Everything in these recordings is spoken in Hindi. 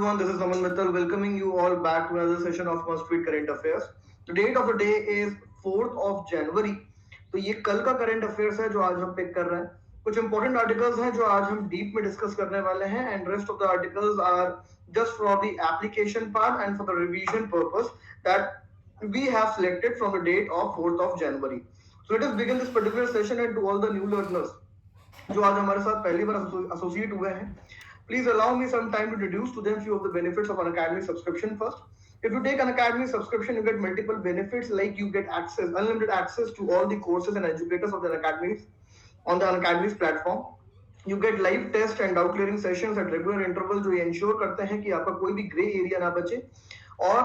everyone, this is Aman Mittal welcoming you all back to another session of Must Read Current Affairs. The date of the day is 4th of January. तो ये कल का करंट अफेयर्स है जो आज हम पिक कर रहे हैं. कुछ इंपॉर्टेंट आर्टिकल्स हैं जो आज हम डीप में डिस्कस करने वाले हैं and rest of the articles are just for the application part and for the revision purpose that we have selected from the date of 4th of January. So let us begin this particular session and to all the new learners जो आज हमारे साथ पहली बार एसोसिएट हुए हैं. Please allow me some time to introduce to them few of the benefits of Unacademy subscription first. If you take Unacademy subscription, you get multiple benefits like you get access, unlimited access to all the courses and educators of the Unacademies on the Unacademy's platform. You get live test and doubt clearing sessions at regular interval जो ये ensure करते हैं कि आपका कोई भी ग्रे एरिया ना बचे और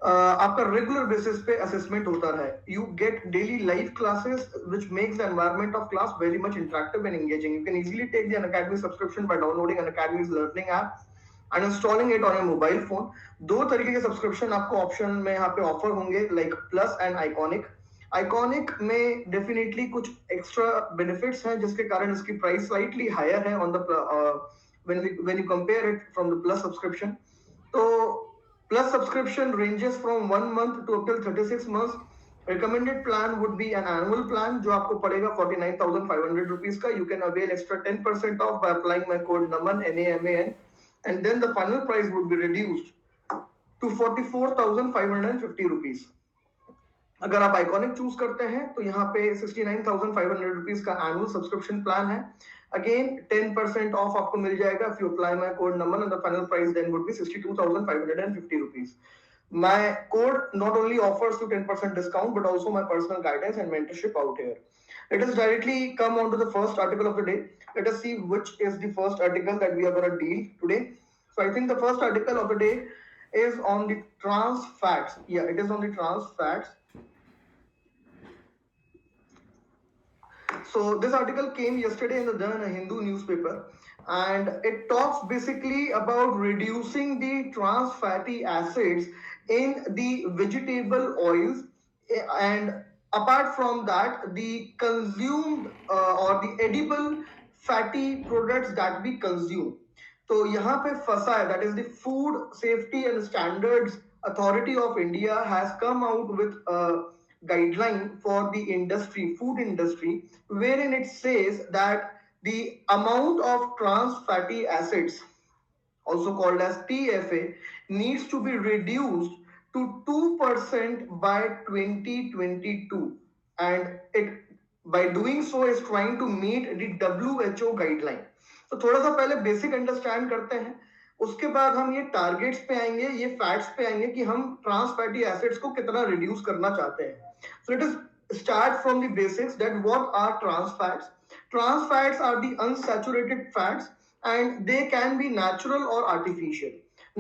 आपका रेगुलर बेसिस पे असेसमेंट होता रहे. You get daily live classes which makes the environment of class very much interactive and engaging. You can easily take the Unacademy subscription by downloading Unacademy's learning app and installing it on your mobile phone. दो तरीके के सब्सक्रिप्शन आपको ऑप्शन में यहाँ पे ऑफर होंगे like plus and iconic. Iconic में डेफिनेटली कुछ एक्स्ट्रा बेनिफिट्स हैं जिसके कारण इसकी प्राइस स्लाइटली हायर है on the when you compare it from the plus subscription. तो Plus subscription ranges from 1 month to up till 36 months. Recommended plan would be an annual plan जो आपको पड़ेगा 49,500 rupees का. You can avail extra 10% off by applying my code NAMAN NAMAN and then the final price would be reduced to 44,550 rupees. अगर आप आइकॉनिक चूज करते हैं तो यहाँ पे 69,500 रुपीज का एनुअल सब्सक्रिप्शन प्लान है. अगेन 10% ऑफ आपको मिल जाएगा if you apply my code NAMAN and the final price then would be 62,550 rupees. My code not only offers you 10% discount but also my personal guidance and mentorship out here. Let us directly come on to the first article of the day. Let us see which is the first article that we are going to deal today. So I think the first article of the day is on the trans fats. Yeah, it is on the trans fats. So this article came yesterday in the Hindu newspaper and it talks basically about reducing the trans fatty acids in the vegetable oils and apart from that the consumed or the edible fatty products that we consume. तो यहाँ पे फंसा है, that is the Food Safety and Standards Authority of India has come out with guideline for the industry, food industry, wherein it says that the amount of trans fatty acids, also called as TFA, needs to be reduced to 2% by 2022, and it by doing so is trying to meet the WHO guideline. तो थोड़ा सा पहले बेसिक अंडरस्टैंड करते हैं, उसके बाद हम ये टारगेट्स पे आएंगे, ये फैक्ट्स पे आएंगे कि हम ट्रांस फैटी एसिड्स को कितना रिड्यूस करना चाहते हैं. So let us start from the basics that what are trans fats. Trans fats are the unsaturated fats and they can be natural or artificial.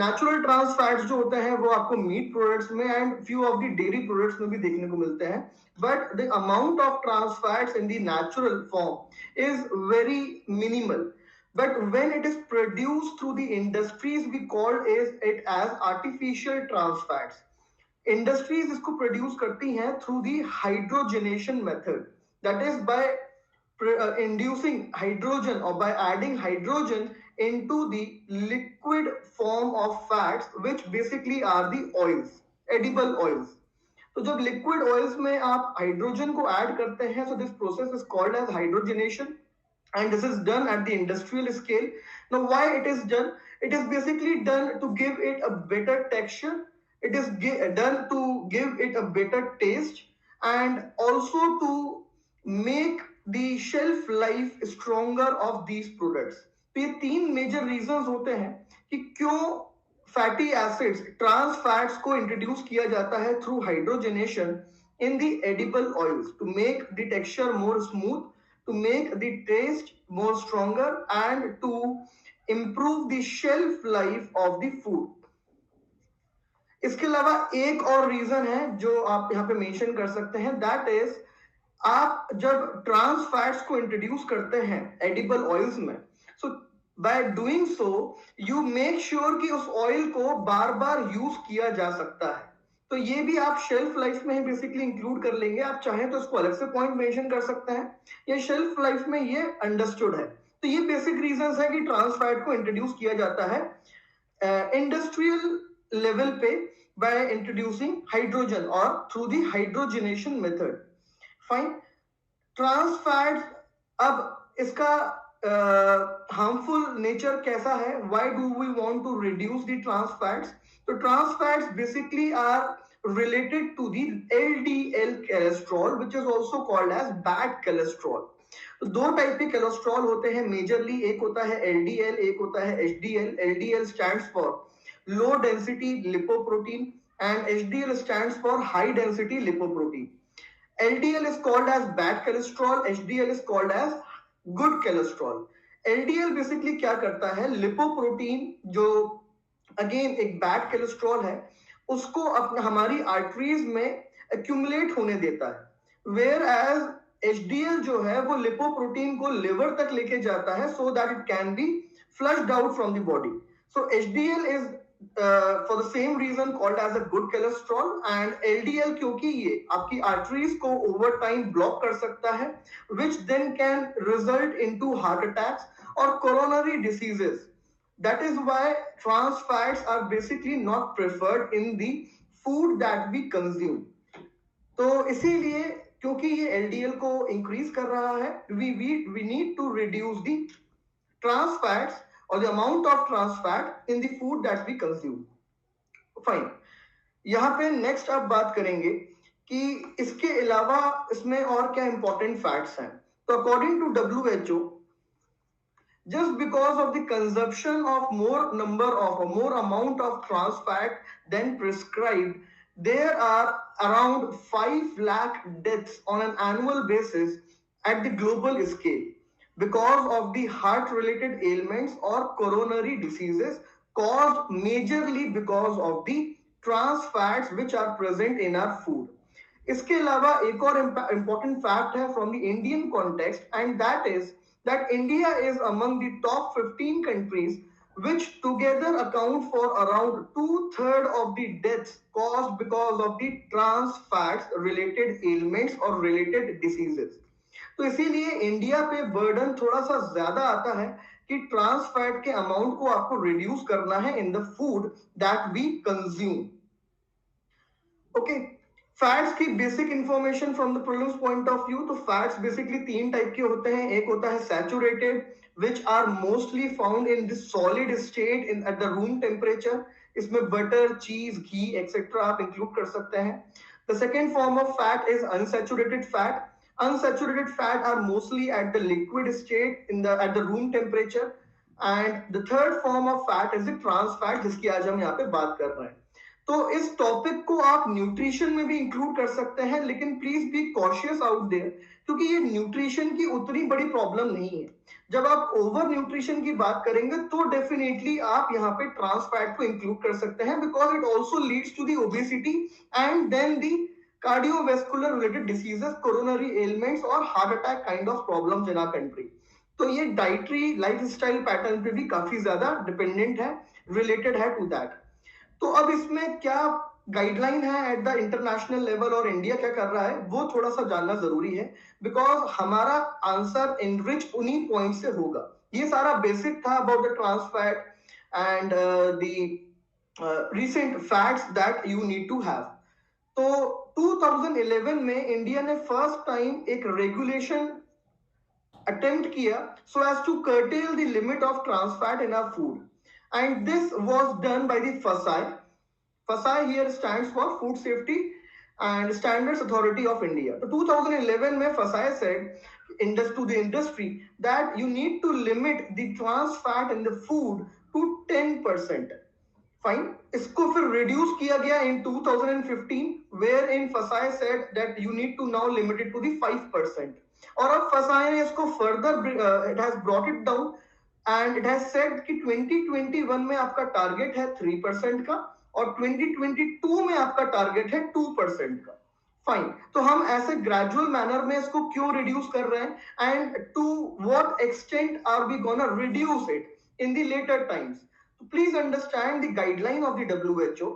Natural trans fats जो होते हैं वो आपको मीट प्रोडक्ट्स में and few of the dairy products में भी देखने को मिलते हैं. But the amount of trans fats in the natural form is very minimal. But when it is produced through the industries, we call it as artificial trans fats. Industries इसको प्रोड्यूस करती हैं through the hydrogenation method, that is by inducing hydrogen और by adding hydrogen into the liquid form of fats which basically are the oils, edible oils. तो जब लिक्विड ऑयल्स में आप हाइड्रोजन को ऐड करते हैं so this process is called as hydrogenation and this is done at the industrial scale. Now why it is done? It is basically done to give it a better texture. It is done to give it a better taste and also to make the shelf life stronger of these products. तो ये तीन मेजर रीजंस होते हैं कि क्यों फैटी एसिड्स, ट्रांस फैट्स को इंट्रोड्यूस किया जाता है through hydrogenation in the edible oils to make the texture more smooth, to make the taste more stronger and to improve the shelf life of the food. इसके अलावा एक और रीजन है जो आप यहाँ पे मेंशन कर सकते हैं, दैट इज आप जब ट्रांस फैट्स को इंट्रोड्यूस करते हैं एडिबल ऑयल्स में, so by doing so you make sure कि उस ऑयल को बार बार यूज किया जा सकता है. तो ये भी आप शेल्फ लाइफ में ही बेसिकली इंक्लूड कर लेंगे. आप चाहें तो इसको अलग से पॉइंट मेंशन कर सकते हैं, ये शेल्फ लाइफ में ये अंडरस्टूड है. तो ये बेसिक रीजंस है कि ट्रांस फैट को इंट्रोड्यूस किया जाता है इंडस्ट्रियल लेवल पे by introducing hydrogen or through the hydrogenation method. Fine. Trans fats, अब इसका हार्मफुल नेचर कैसा है, why do we want to reduce the trans fats? तो trans fats basically are related to the LDL cholesterol which is also called as bad cholesterol. तो दो टाइप के कोलेस्ट्रॉल होते हैं मेजरली, एक होता है LDL, एक होता है HDL. LDL stands for low density lipoprotein and HDL stands for high density lipoprotein. LDL is called as bad cholesterol, HDL is called as good cholesterol. LDL basically क्या करता है, लिपोप्रोटीन जो अगेन एक बैड कोलेस्ट्रॉल है, उसको अपना हमारी आर्टरीज में एक्यूमुलेट होने देता है, वेयर एज HDL जो है वो लिपोप्रोटीन को लिवर तक लेके जाता है so that it can be flushed out from the body. So HDL is for the same reason called as a good cholesterol, and LDL क्योंकि ये आपकी arteries को over time block कर सकता है, which then can result into heart attacks or coronary diseases. That is why trans fats are basically not preferred in the food that we consume. तो इसीलिए क्योंकि ये LDL को increase कर रहा है, we need to reduce the trans fats or the amount of trans fat in the food that we consume. Fine. यहाँ पे नेक्स्ट आप बात करेंगे कि इसके अलावा इसमें और क्या इंपॉर्टेंट फैक्ट्स हैं. तो according to WHO, just because of the consumption of more amount of trans fat than prescribed, there are around 5 lakh deaths on an annual basis at the global scale because of the heart related ailments or coronary diseases caused majorly because of the trans fats which are present in our food. इसके अलावा एक और important fact है from the Indian context, and that is that India is among the top 15 countries which together account for around 2/3 of the deaths caused because of the trans fats related ailments or related diseases. तो इसीलिए इंडिया पे बर्डन थोड़ा सा ज्यादा आता है कि ट्रांस फैट के अमाउंट को आपको रिड्यूस करना है in the food that we consume. Okay, fats की basic information from the prelims point of view. तो फैट्स बेसिकली तीन टाइप के होते हैं. एक होता है saturated which are mostly found in the solid state in at the room temperature. इसमें बटर, चीज, घी एक्सेट्रा आप इंक्लूड कर सकते हैं. The second form of fat is unsaturated fat. Unsaturated fat are mostly at the liquid state at the room temperature, and the third form of fat is the trans fat जिसकी आज हम यहाँ पे बात कर रहे हैं. तो इस टॉपिक को आप न्यूट्रिशन में भी इंक्लूड कर सकते हैं, लेकिन please be cautious out there क्योंकि ये न्यूट्रिशन की उतनी बड़ी प्रॉब्लम नहीं है. जब आप ओवर न्यूट्रिशन की बात करेंगे तो डेफिनेटली आप यहाँ पे ट्रांस फैट को इंक्लूड कर सकते हैं because it also leads to the obesity and then the cardiovascular related diseases, coronary ailments और heart attack kind of problems in our country. तो ये डाइटरी लाइफस्टाइल पैटर्न पे भी काफी ज्यादा डिपेंडेंट है, रिलेटेड है टू दैट. तो अब इसमें क्या गाइडलाइन है एट द इंटरनेशनल लेवल और इंडिया क्या कर रहा है वो थोड़ा सा जानना जरूरी है बिकॉज हमारा आंसर इनरिच उन्हीं पॉइंट से होगा. ये सारा बेसिक था about the trans fat and the recent facts that you need to have. तो 2011 में इंडिया ने फर्स्ट टाइम एक रेगुलेशन अटेम्प्ट किया so as to curtail the limit of trans fat in our food, and this was done by the FSSAI. FSSAI here stands for Food Safety and Standards Authority of India. So 2011 में FSSAI said to the industry that you need to limit the trans fat in the food to 10%. Fine. इसको फिर रिड्यूस किया गया in 2015 where in FSSAI said that you need to now limit it to the 5%. और अब FSSAI ने इसको further it has brought it down and it has said कि 2021 में आपका टारगेट है 3% का और 2022 में आपका टारगेट है 2% का. फाइन. तो हम ऐसे ग्रेजुअल मैनर में इसको क्यों रिड्यूस कर रहे हैं and to what extent are we gonna reduce it in the later times. Please understand the guideline of the WHO.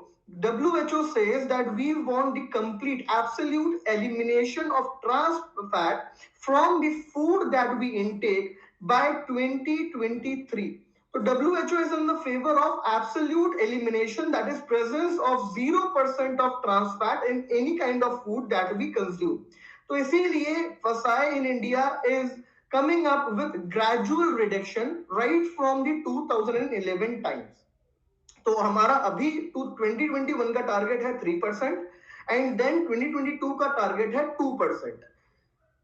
WHO says that we want the complete absolute elimination of trans fat from the food that we intake by 2023. So WHO is in the favor of absolute elimination, that is presence of 0% of trans fat in any kind of food that we consume. तो इसीलिए FSSAI in India is coming up with gradual reduction right from the 2011 times. तो हमारा अभी 2021 का टारगेट है 3% एंड देन 2022 का टारगेट है 2%.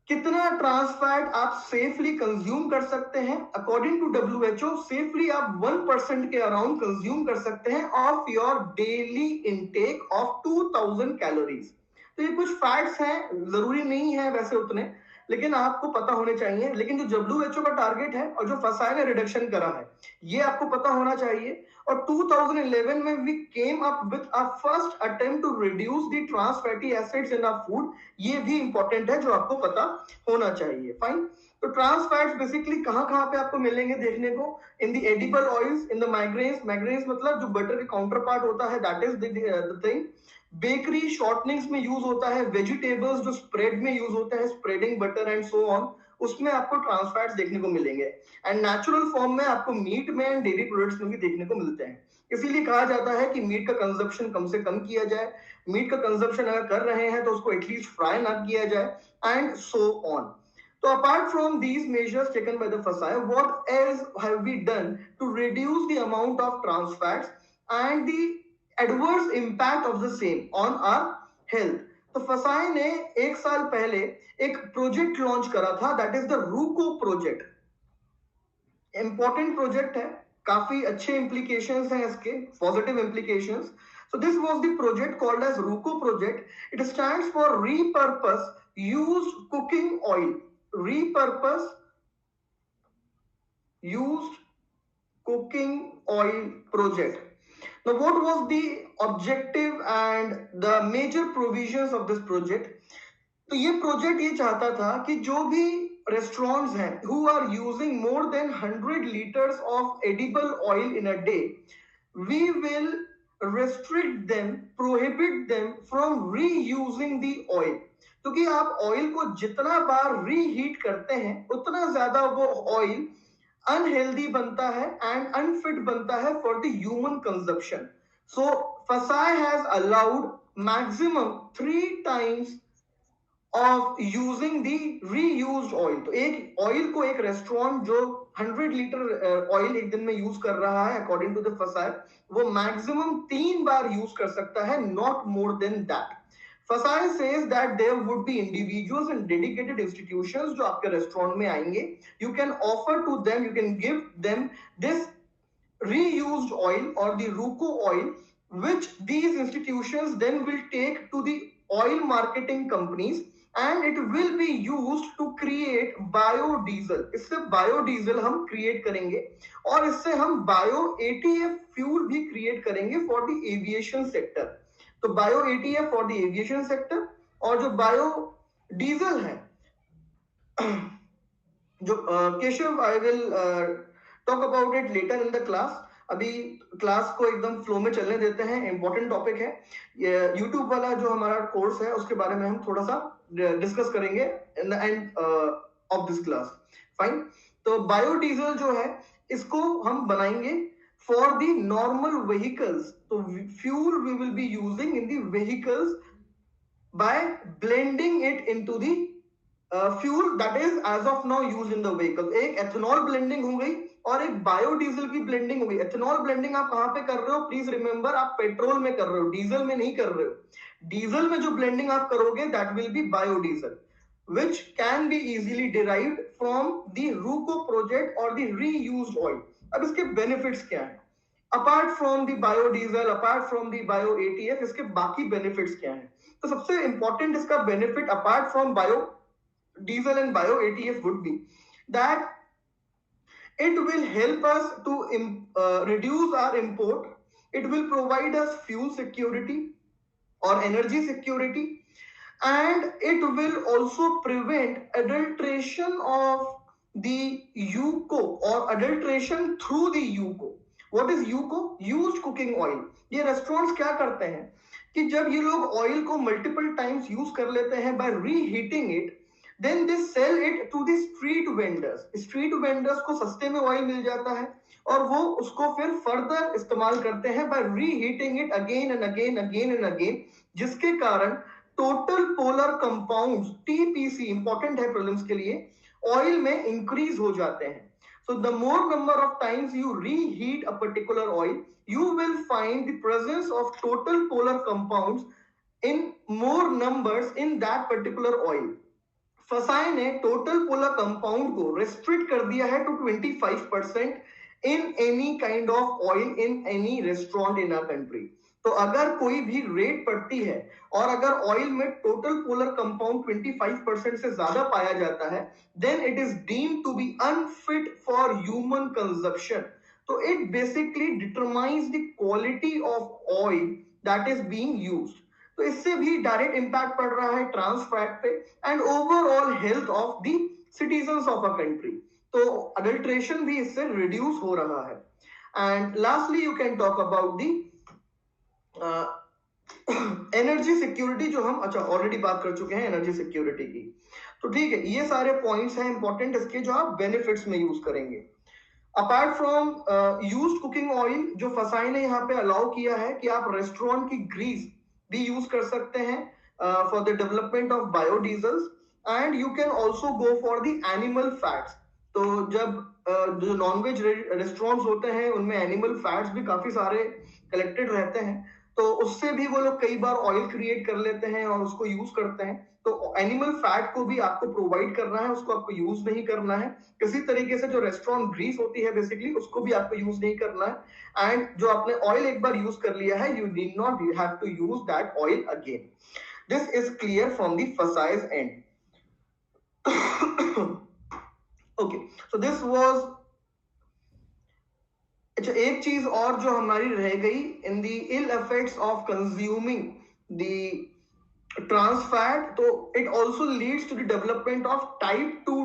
कितना ट्रांस फैट आप सेफली कंज्यूम कर सकते हैं? अकॉर्डिंग टू WHO सेफली आप 1% के अराउंड कंज्यूम कर सकते हैं of your daily intake of 2000 calories. तो ये कुछ फैक्ट्स हैं, जरूरी नहीं है वैसे उतने, लेकिन आपको पता होने चाहिए. लेकिन जो WHO का टारगेट है और जो FSSAI ने रिडक्शन करा है, ये आपको पता होना चाहिए. और 2011 में we came up with a first attempt to reduce the trans fatty acids in a food. ये भी इंपॉर्टेंट है जो आपको पता होना चाहिए. फाइन. तो ट्रांस फैट्स बेसिकली कहां कहां पे आपको मिलेंगे देखने को? In the edible oils, in the margarines. Margarines मतलब जो बटर के काउंटर पार्ट होता है, that is the thing. Bakery shortenings में यूज होता है. वेजिटेबल्स जो स्प्रेड में यूज होता है, spreading butter and so on, उसमें आपको ट्रांस फैट्स देखने को मिलेंगे. एंड नेचुरल फॉर्म में आपको मीट में एंड डेयरी प्रोडक्ट्स में भी देखने को मिलते हैं. इसीलिए कहा जाता है कि मीट का कंजप्शन कम से कम किया जाए. मीट का कंजप्शन अगर कर रहे हैं तो उसको एटलीस्ट फ्राई ना किया जाए and so on. So apart from these measures taken by the FSSAI, what else have we done to reduce the amount of trans fats and the adverse impact of the same on our health? तो FSSAI ने एक साल पहले एक प्रोजेक्ट लॉन्च करा था, that is the RUCO project. Important project है, काफी अच्छे implications हैं इसके, positive implications. So this was the project called as RUCO project. It stands for repurpose used cooking oil. Repurpose used cooking oil project. Now what was the objective and the major provisions of this project? तो ये प्रोजेक्ट ये चाहता था कि जो भी रेस्टोरेंट्स हैं who are using more than 100 liters of edible oil in a day, we will restrict them, prohibit them from reusing the oil. क्योंकि आप ऑयल को जितना बार रीहीट करते हैं उतना ज्यादा वो ऑयल अनहेल्दी बनता है एंड अनफिट बनता है for the human consumption. So FSSAI has allowed maximum 3 times of using the reused oil. तो एक ऑयल को एक रेस्टोरेंट जो 100 लीटर ऑयल एक दिन में यूज कर रहा है अकॉर्डिंग टू द FSSAI, वो मैक्सिमम 3 बार यूज कर सकता है, not more than that. FSSAI says that there would be individuals and dedicated institutions जो आपके रेस्टोरेंट में आएंगे. You can offer to them, you can give them this reused oil or the RUCO oil, which these institutions then will take to the oil marketing companies and it will be used to create biodiesel. इससे biodiesel हम create करेंगे और इससे हम bio ATF fuel भी create करेंगे for the aviation sector. तो bio ETF for the aviation sector और जो बायो डीजल है जो Keshav I will talk about it later in the class. अभी क्लास को एकदम फ्लो में चलने देते हैं, इंपॉर्टेंट टॉपिक है. यूट्यूब वाला जो हमारा कोर्स है उसके बारे में हम थोड़ा सा डिस्कस करेंगे in the end of this class. Fine. तो बायोडीजल जो है इसको हम बनाएंगे for the normal vehicles. So fuel we will be using in the vehicles by blending it into the fuel that is as of now used in the vehicle. एक ethanol blending हो गई और एक biodiesel की blending हो गई. ethanol blending आप कहाँ पे कर रहे हो? Please remember आप पेट्रोल में कर रहे हो, डीजल में नहीं कर रहे हो. डीजल में जो blending आप करोगे that will be biodiesel, which can be easily derived from the RUCO project or the reused oil. अब इसके बेनिफिट्स क्या हैं? Apart from the biodiesel, apart from the bio ETF, इसके बाकी बेनिफिट्स क्या हैं? तो सबसे इंपॉर्टेंट इसका benefit apart from bio diesel and bio ETF would be that it will help us to reduce our import. It will provide us fuel security or energy security, and it will also prevent adulteration of the UCO or adulteration through the UCO. What is UCO? Used cooking oil. ये रेस्टोरेंट्स क्या करते हैं कि जब ये लोग ऑयल को मल्टीपल टाइम्स यूज कर लेते हैं by reheating it, then they sell it to the street vendors. Street vendors को सस्ते में ऑयल मिल जाता है और वो उसको फिर फर्दर इस्तेमाल करते हैं by reheating it again and again again and again, जिसके कारण total polar compounds TPC, important है प्रीलिम्स के लिए, ऑयल में इंक्रीज हो जाते हैं। So the more number of times you reheat a particular oil, you will find the presence of total polar compounds in more numbers in that particular oil. FSSAI ने टोटल पोलर कंपाउंड को रेस्ट्रिक्ट कर दिया है to 25% in any kind of oil in any restaurant in our country. तो अगर कोई भी रेट पड़ती है और अगर ऑयल में टोटल पोलर कंपाउंड 25% से ज्यादा पाया जाता है, then it is deemed to be unfit for human consumption. तो it basically determines the quality of oil that is being used. तो इससे भी डायरेक्ट इंपैक्ट पड़ रहा है ट्रांस फैट पे and overall health of the citizens of a country. तो अडल्ट्रेशन भी इससे रिड्यूस हो रहा है। And lastly you can talk about the energy security, जो हम अच्छा ऑलरेडी बात कर चुके हैं एनर्जी सिक्योरिटी की। तो ठीक है, ये सारे पॉइंट्स हैं इंपॉर्टेंट इसके, जो आप बेनिफिट्स में यूज करेंगे। Apart from used cooking oil, जो फसाई ने यहाँ पे अलाउ किया है कि आप रेस्टोरेंट की ग्रीस भी यूज कर सकते हैं for the development of biodiesels, and you can also go for the animal fats. तो जब जो नॉनवेज रेस्टोरेंट्स होते हैं उनमें एनिमल फैट्स भी काफी सारे कलेक्टेड रहते हैं, तो उससे भी वो लोग कई बार ऑयल क्रिएट कर लेते हैं और उसको यूज करते हैं। तो एनिमल फैट को भी आपको प्रोवाइड करना है, उसको आपको यूज नहीं करना है। किसी तरीके से जो रेस्टोरेंट ग्रीस होती है बेसिकली, उसको भी आपको यूज नहीं करना है। एंड जो आपने ऑयल एक बार यूज कर लिया है, you need not have to use that oil again. This is clear from the FSSAI's end. Okay, so this was, अच्छा एक चीज और जो हमारी रह गई, in the ill effects of consuming the trans fat, तो it also leads to the development of type 2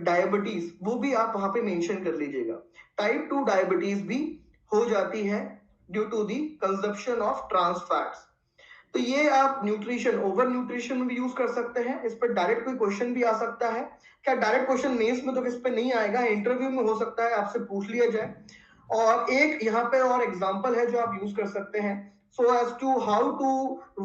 diabetes. वो भी आप वहां पे मेंशन कर लीजिएगा। टाइप 2 डायबिटीज भी हो जाती है due to the consumption of trans fats. तो ये आप न्यूट्रिशन, ओवर न्यूट्रिशन में भी यूज कर सकते हैं। इस पर डायरेक्ट कोई क्वेश्चन भी आ सकता है। क्या डायरेक्ट क्वेश्चन मेंस में तो इस पे नहीं आएगा, इंटरव्यू में हो सकता है आपसे पूछ लिया जाए। और एक यहाँ पे और एग्जांपल है जो आप यूज कर सकते हैं, so as to how to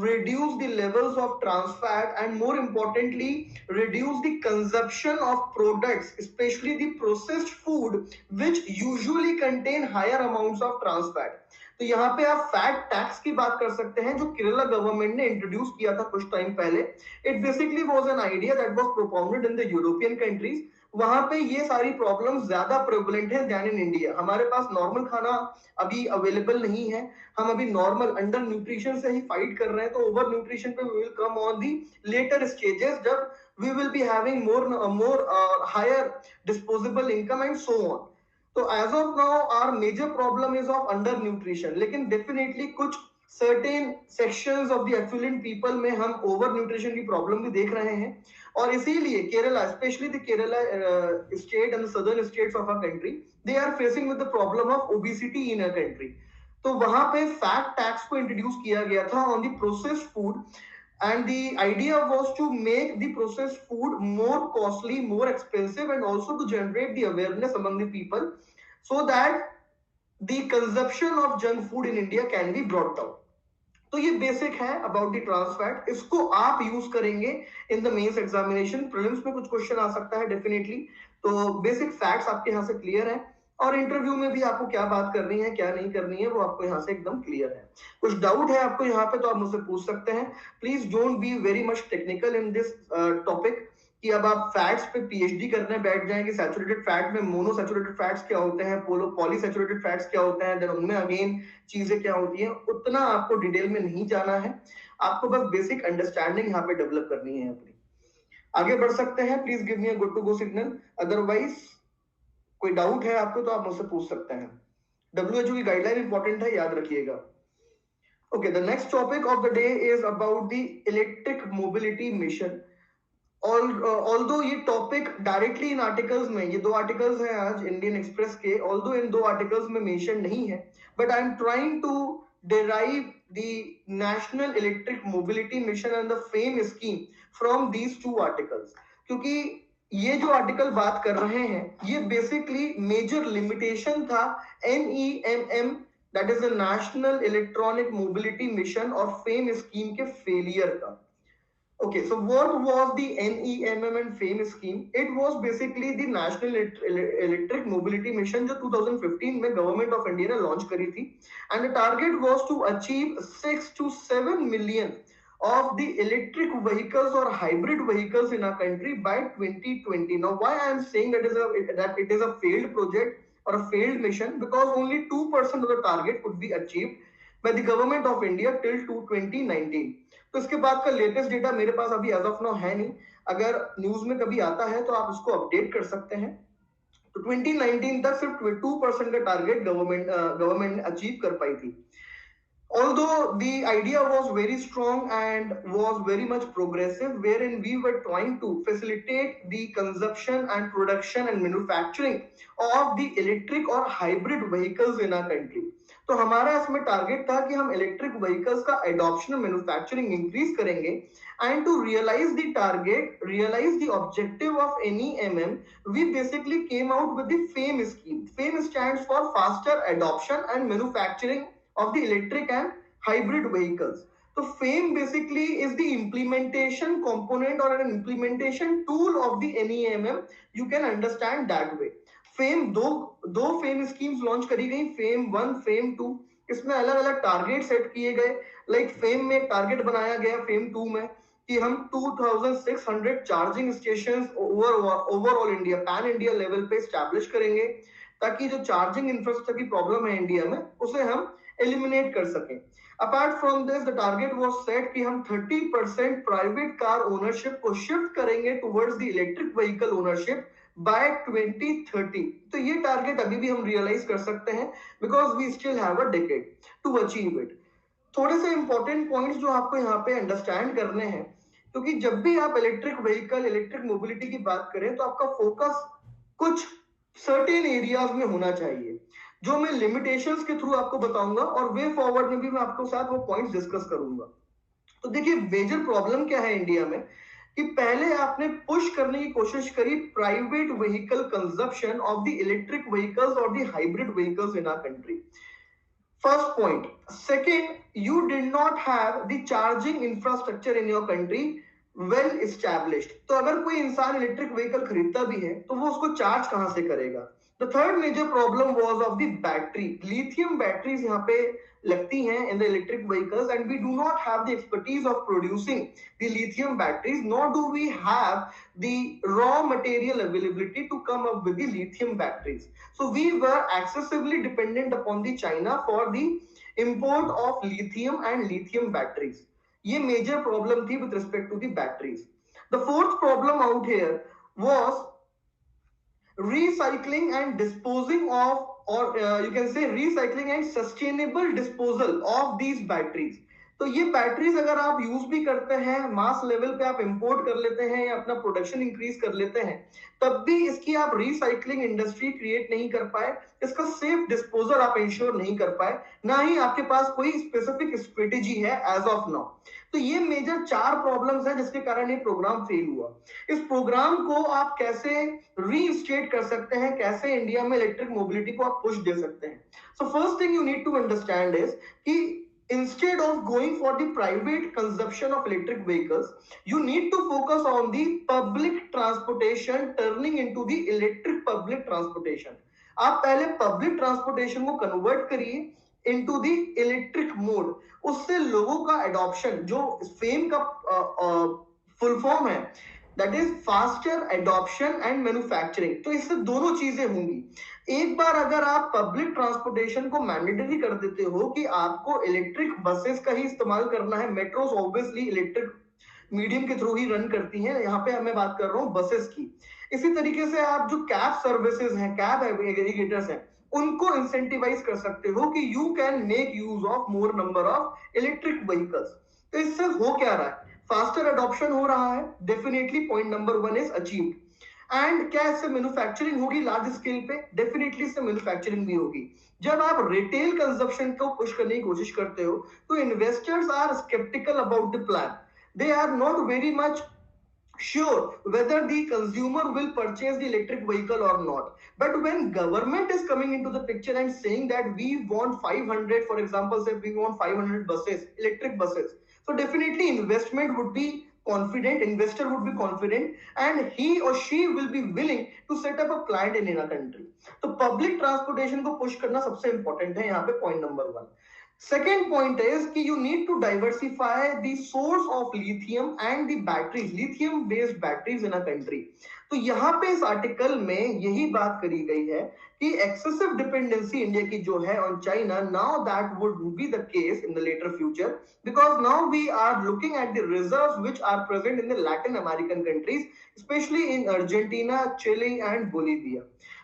reduce the levels of trans fat and more importantly reduce the consumption of products, especially the processed food which usually contain higher amounts of trans fat। तो यहाँ पे आप फैट टैक्स की बात कर सकते हैं, जो केरला गवर्नमेंट ने इंट्रोड्यूस किया था कुछ टाइम पहले। It basically was an idea that was propounded in the European countries. वहां पे ये सारी प्रॉब्लम्स ज्यादा प्रेवलेंट है देन इन इंडिया। हमारे पास नॉर्मल खाना अभी अवेलेबल नहीं है, हम अभी नॉर्मल अंडर न्यूट्रिशन से ही फाइट कर रहे हैं। तो ओवर न्यूट्रिशन पे we will come on the later stages, जब we will be having more higher disposable income and so on. तो as of now our major problem is of under nutrition, लेकिन डेफिनेटली कुछ certain sections of the affluent people में हम ओवर न्यूट्रिशन की प्रॉब्लम भी देख रहे हैं। और इसीलिए Kerala, specially the Kerala state and southern states of our country, they are facing with the problem of obesity in our country. तो वहां पे फैट टैक्स को इंट्रोड्यूस किया गया था on the processed food, and the idea was to make the processed food more costly, more expensive, and also to generate the awareness among the people so that the consumption of junk food in India can be brought down। तो ये बेसिक है अबाउट द ट्रांस फैट, इसको आप यूज करेंगे in the mains examination. Prelims में कुछ क्वेश्चन आ सकता है डेफिनेटली। तो बेसिक फैक्ट्स आपके यहाँ से क्लियर है, और इंटरव्यू में भी आपको क्या बात करनी है क्या नहीं करनी है वो आपको यहाँ से एकदम क्लियर है। कुछ डाउट है आपको यहाँ पे तो आप मुझसे पूछ सकते हैं। Please don't be very much technical in this topic, कि अब आप फैट्स पे पीएचडी करने बैठ जाएंगे। सैचुरेटेड फैट में मोनोसैचुरेटेड फैट्स क्या होते हैं, पॉलीसैचुरेटेड फैट्स क्या होते हैं, देन उनमें अगेन चीजें क्या होती हैं, उतना आपको डिटेल में नहीं जाना है। आपको बस बेसिक अंडरस्टैंडिंग यहाँ पे डेवलप करनी है अपनी। आगे बढ़ सकते हैं, please give me a good to go signal. Otherwise कोई डाउट है आपको तो आप मुझसे पूछ सकते हैं। WHO की गाइडलाइन इंपॉर्टेंट है, याद रखिएगा। Okay, the next topic of the day is about the electric mobility mission. Although ये टॉपिक डायरेक्टली इन आर्टिकल्स में, ये 2 आर्टिकल्स हैं आज इंडियन एक्सप्रेस के, ऑल्दो इन 2 आर्टिकल्स में मेंशन नहीं है, but I am trying to derive the national electric mobility mission and the FAME scheme from these 2 articles। क्योंकि ये जो आर्टिकल बात कर रहे हैं ये बेसिकली मेजर लिमिटेशन था NEMM, that is the national electronic mobility mission और फेम स्कीम के फेलियर का। Okay, so what was the NEMM and FAME scheme? It was basically the National Electric Mobility Mission जो 2015 में गवर्नमेंट ऑफ इंडिया ने लॉन्च करी थी, and the target was to achieve 6 to 7 million of the electric vehicles or hybrid vehicles in our country by 2020. Now, why I am saying that it is a failed project or a failed mission? Because only 2% of the target could be achieved by the government of India till 2019. तो इसके बाद का लेटेस्ट डेटा मेरे पास अभी एज ऑफ नाउ है नहीं, अगर न्यूज में कभी आता है तो आप इसको अपडेट कर सकते हैं। तो 2019 तक सिर्फ 2% का टारगेट गवर्नमेंट ने अचीव कर पाई थी। Although the idea was very strong and was very much progressive, wherein we were trying to facilitate the consumption and production and manufacturing of the electric or hybrid vehicles in our country. तो हमारा इसमें टारगेट था कि हम इलेक्ट्रिक व्हीकल्स का एडॉप्शन मैन्युफैक्चरिंग इंक्रीज करेंगे, and to realise the target, realise the objective of NEMM, we basically came out with the FAME scheme. FAME stands for Faster Adoption and Manufacturing of the electric and hybrid vehicles. So FAME basically is the implementation component or an implementation tool of the NEMM. You can understand that way. FAME दो FAME schemes लॉन्च करी गई, FAME 1, FAME 2। इसमें अलग अलग टारगेट सेट किए गए। लाइक FAME में टारगेट बनाया गया FAME 2 में कि हम 2600 charging station overall India, pan India level पे स्टैब्लिश करेंगे, ताकि जो चार्जिंग इंफ्रास्ट्रक्चर की प्रॉब्लम है इंडिया में उसे हम एलिमिनेट कर सकें। Apart from this the target was set कि हम 30% प्राइवेट कार ओनरशिप को शिफ्ट करेंगे towards the electric vehicle ownership by 2030। तो ये टारगेट अभी भी हम रियलाइज कर सकते हैं, because we still have a decade to achieve it. थोड़े से इंपॉर्टेंट पॉइंट्स जो आपको यहाँ पे अंडरस्टैंड करने हैं, क्योंकि जब भी आप इलेक्ट्रिक व्हीकल, इलेक्ट्रिक मोबिलिटी की बात करें तो आपका फोकस कुछ सर्टेन एरियाज में होना चाहिए, जो मैं लिमिटेशंस के थ्रू आपको बताऊंगा, और वे फॉरवर्ड में भी मैं आपके साथ वो पॉइंट्स डिस्कस करूंगा। तो देखिए, मेजर प्रॉब्लम क्या है इंडिया में कि पहले आपने पुश करने की कोशिश करी private vehicle consumption of the electric vehicles और the hybrid vehicles in our country. First point. Second, you did not have the charging infrastructure in your country well established. तो अगर कोई इंसान इलेक्ट्रिक व्हीकल खरीदता भी है तो वो उसको चार्ज कहां से करेगा? The third major problem was of the battery. Lithium batteries यहाँ पे लगती हैं in the electric vehicles, and we do not have the expertise of producing the lithium batteries, nor do we have the raw material availability to come up with the lithium batteries. So we were excessively dependent upon the China for the import of lithium and lithium batteries. ये major problem थी with respect to the batteries. The fourth problem out here was recycling and disposing of, or you can say recycling and sustainable disposal of these batteries. तो ये बैटरीज अगर आप यूज भी करते हैं, मास लेवल पे आप इंपोर्ट कर लेते हैं या अपना प्रोडक्शन इंक्रीज कर लेते हैं, तब भी इसकी आप रिसाइकलिंग इंडस्ट्री क्रिएट नहीं कर पाए, इसका सेफ डिस्पोजल आप इंश्योर नहीं कर पाए, ना ही आपके पास कोई स्पेसिफिक स्ट्रेटेजी है एज ऑफ नाउ। तो ये मेजर 4 प्रॉब्लम्स है जिसके कारण ये प्रोग्राम फेल हुआ। इस प्रोग्राम को आप कैसे रीइंस्टेट कर सकते हैं, कैसे इंडिया में इलेक्ट्रिक मोबिलिटी को आप पुश दे सकते हैं? So first thing you need to understand is कि instead of going for the private consumption of electric vehicles, you need to focus on the public transportation, turning into the electric public transportation. आप पहले पब्लिक ट्रांसपोर्टेशन को कन्वर्ट करिए इनटू द इलेक्ट्रिक मोड, उससे लोगों का एडॉप्शन, जो फेम का फुल फॉर्म है, that is faster adoption and manufacturing. तो इससे दोनों चीजें होंगी। एक बार अगर आप पब्लिक ट्रांसपोर्टेशन को मैंडेटरी कर देते हो कि आपको इलेक्ट्रिक बसेस का ही इस्तेमाल करना है, मेट्रोस ऑब्वियसली इलेक्ट्रिक मीडियम के थ्रू ही रन करती हैं, यहाँ पे मैं बात कर रहा हूँ बसेस की। इसी तरीके से आप जो कैब सर्विसेज हैं, कैब एग्रीगेटर्स हैं, उनको इंसेंटिवाइज कर सकते हो कि you can make use of more number of electric vehicles. तो इससे हो क्या रहा है? फास्टर अडॉप्शन हो रहा है, definitely point number 1 is achieved. And क्या इससे मैन्युफैक्चरिंग होगी लार्ज स्केल पे? डेफिनेटली इससे मैन्युफैक्चरिंग भी होगी। जब आप रिटेल कंजप्शन को पुश करने की कोशिश करते हो तो investors are sceptical about the plan, they are not very much sure whether the consumer will purchase the electric vehicle or not. But when government is coming into the picture and saying that we want 500, for example, say we want 500 buses, electric buses, so definitely investment would be confident, investor would be confident, and he or she will be willing to set up a plant in a country. तो public transportation को push करना सबसे important है यहाँ पे, point number one. Second point is कि you need to diversify the source of lithium and the batteries, lithium based batteries in a country. तो यहाँ पे इस आर्टिकल में यही बात करी गई है कि excessive dependency इंडिया की जो है on China, now that would be the case in the later future, because now we are looking at the reserves which are present in the Latin American countries, especially in Argentina, Chile and Bolivia.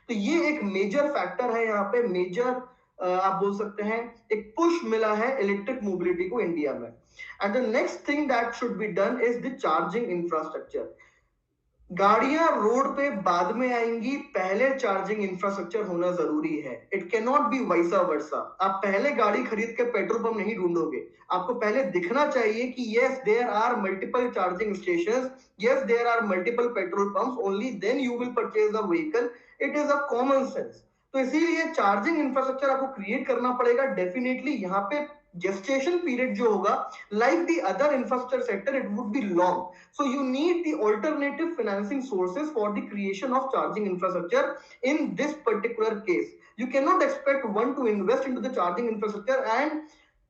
तो ये एक मेजर फैक्टर है यहाँ पे, मेजर आप बोल सकते हैं एक पुश मिला है इलेक्ट्रिक मोबिलिटी को इंडिया में. And the next thing that should be done is the charging infrastructure. गाड़ियां रोड पे बाद में आएंगी, पहले चार्जिंग इंफ्रास्ट्रक्चर होना जरूरी है. It can not be vice versa. आप पहले गाड़ी खरीद के पेट्रोल पंप नहीं ढूंढोगे, आपको पहले दिखना चाहिए कि yes there are multiple charging stations, yes there are multiple petrol pumps, only then you will purchase the vehicle. It is a common sense. तो इसीलिए चार्जिंग इंफ्रास्ट्रक्चर आपको क्रिएट करना पड़ेगा. डेफिनेटली यहाँ पे gestation period जो होगा, like the other infrastructure sector, it would be long. So you need the alternative financing sources for the creation of charging infrastructure. In this particular case, you cannot expect one to invest into the charging infrastructure and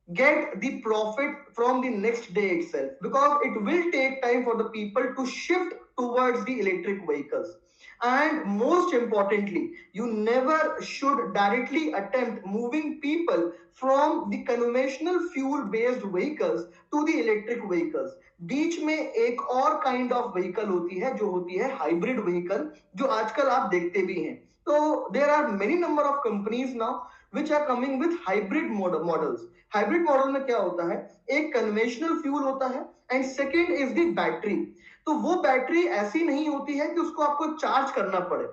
get the profit from the next day itself, because it will take time for the people to shift towards the electric vehicles. And most importantly, you never should directly attempt moving people from the conventional fuel based vehicles to the electric vehicles. बीच में एक और काइंड ऑफ व्हीकल होती है जो होती है हाइब्रिड व्हीकल, जो आजकल आप देखते भी हैं. तो there are many number of companies now which are coming with hybrid models. Hybrid model में क्या होता है, एक कन्वेंशनल फ्यूल होता है and second is the battery. तो वो बैटरी ऐसी नहीं होती है कि उसको आपको चार्ज करना पड़े,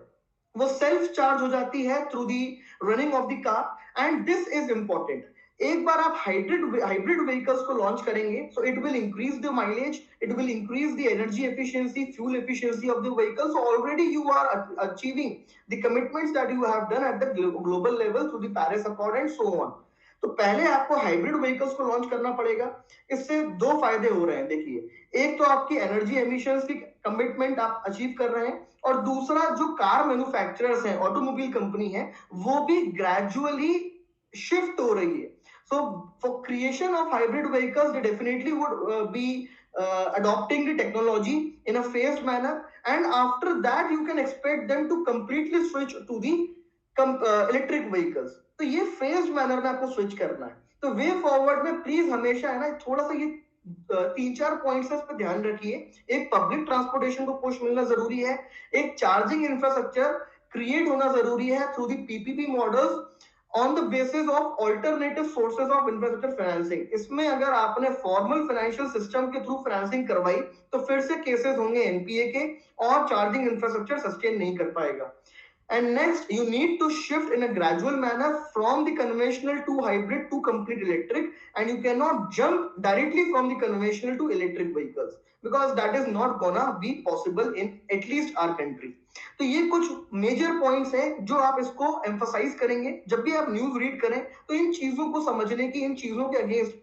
वो सेल्फ चार्ज हो जाती है through the running of the car. And this is important. एक बार आप हाइब्रिड व्हीकल्स को लॉन्च करेंगे, so it will increase the mileage, it will increase the energy efficiency, fuel efficiency of the vehicle. So already you are achieving the commitments that you have done at the global level through the Paris Accord and so on. तो पहले आपको हाइब्रिड व्हीकल्स को लॉन्च करना पड़ेगा. इससे दो फायदे हो रहे हैं. देखिए, एक तो आपकी एनर्जी एमिशंस की कमिटमेंट आप अचीव कर रहे हैं, और दूसरा जो कार मैन्युफैक्चरर्स हैं, ऑटोमोबाइल कंपनी है, वो भी ग्रेजुअली शिफ्ट हो रही है. So for creation of hybrid vehicles, they definitely would be adopting the technology in a phased manner, and after that you can expect them to completely switch to the electric vehicles. तो ये phased manner में आपको switch करना है. तो वे फॉरवर्ड में प्लीज हमेशा है ना, थोड़ा सा ये 3-4 पॉइंट्स इस पे ध्यान रखिए. एक पब्लिक ट्रांसपोर्टेशन को पुश मिलना जरूरी है, एक चार्जिंग इंफ्रास्ट्रक्चर क्रिएट होना जरूरी है through the PPP models on the basis of alternative sources of infrastructure financing. इसमें अगर आपने फॉर्मल फाइनेंशियल सिस्टम के थ्रू फाइनेंसिंग करवाई तो फिर से केसेस होंगे एनपीए के, और चार्जिंग इंफ्रास्ट्रक्चर सस्टेन नहीं कर पाएगा. And next, you need to shift in a gradual manner from the conventional to hybrid to complete electric, and you cannot jump directly from the conventional to electric vehicles, because that is not gonna be possible in at least our country. तो ये कुछ मेजर पॉइंट्स हैं जो आप इसको एम्फसाइज करेंगे जब भी आप न्यूज रीड करें. तो इन चीजों को समझने की, इन चीजों के अगेंस्ट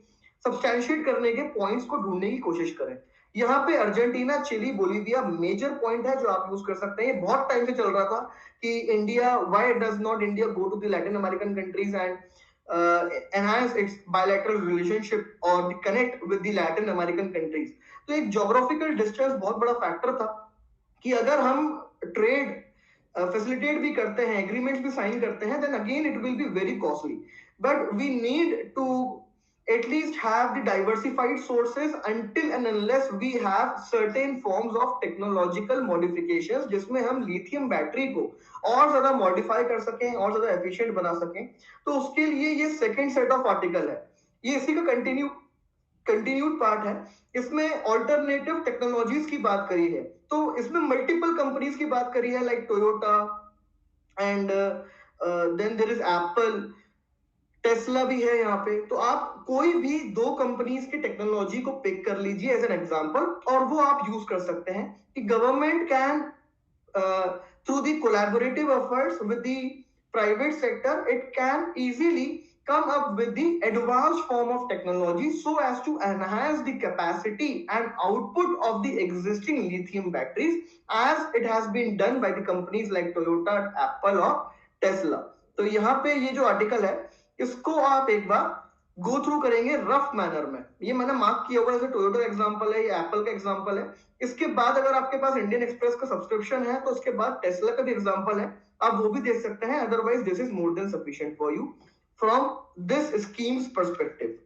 सब्सटैंशिएट करने के पॉइंट्स को ढूंढने की कोशिश करें. यहाँ पे Argentina, Chile, Bolivia major point है जो आप यूज कर सकते हैं. ये बहुत टाइम से चल रहा था कि India, why does not India go to the Latin American countries and enhance its bilateral relationship और connect with the Latin American countries. तो एक ज्योग्राफिकल डिस्टेंस बहुत बड़ा फैक्टर था कि अगर हम ट्रेड फैसिलिटेट भी करते हैं, एग्रीमेंट्स भी साइन करते हैं, then again it will be very costly. But we need to at least have the diversified sources until and unless we have certain forms of technological modifications जिसमें हम लिथियम बैटरी को और ज्यादा मॉडिफाई कर सकें और ज्यादा एफिशिएंट बना सकें. तो उसके लिए ये सेकंड सेट ऑफ आर्टिकल है, ये इसी का कंटिन्यूड पार्ट है. इसमें ऑल्टरनेटिव टेक्नोलॉजीज की बात करी है, तो इसमें मल्टीपल कंपनीज की बात करी है, like Toyota and then there is Apple, Tesla भी है यहाँ पे। तो आप कोई भी दो कंपनीज की टेक्नोलॉजी को पिक कर लीजिए एज एन एग्जांपल, और वो आप यूज कर सकते हैं कि government can through the collaborative efforts with the private sector, it can easily come up with the advanced form of technology so as to enhance the capacity and output of the existing lithium batteries, as it has been done by the companies like Toyota, Apple और Tesla। तो यहाँ पे ये जो आर्टिकल है इसको आप एक बार गो थ्रू करेंगे रफ मैनर में। ये मैंने मार्क किया हुआ है, जैसे टोयोटा का एग्जांपल है, ये एप्पल का एग्जांपल है। इसके बाद अगर आपके पास इंडियन एक्सप्रेस का सब्सक्रिप्शन है तो उसके बाद टेस्ला का भी एग्जांपल है, आप वो भी देख सकते हैं। Otherwise this is more than sufficient for you from this schemes perspective.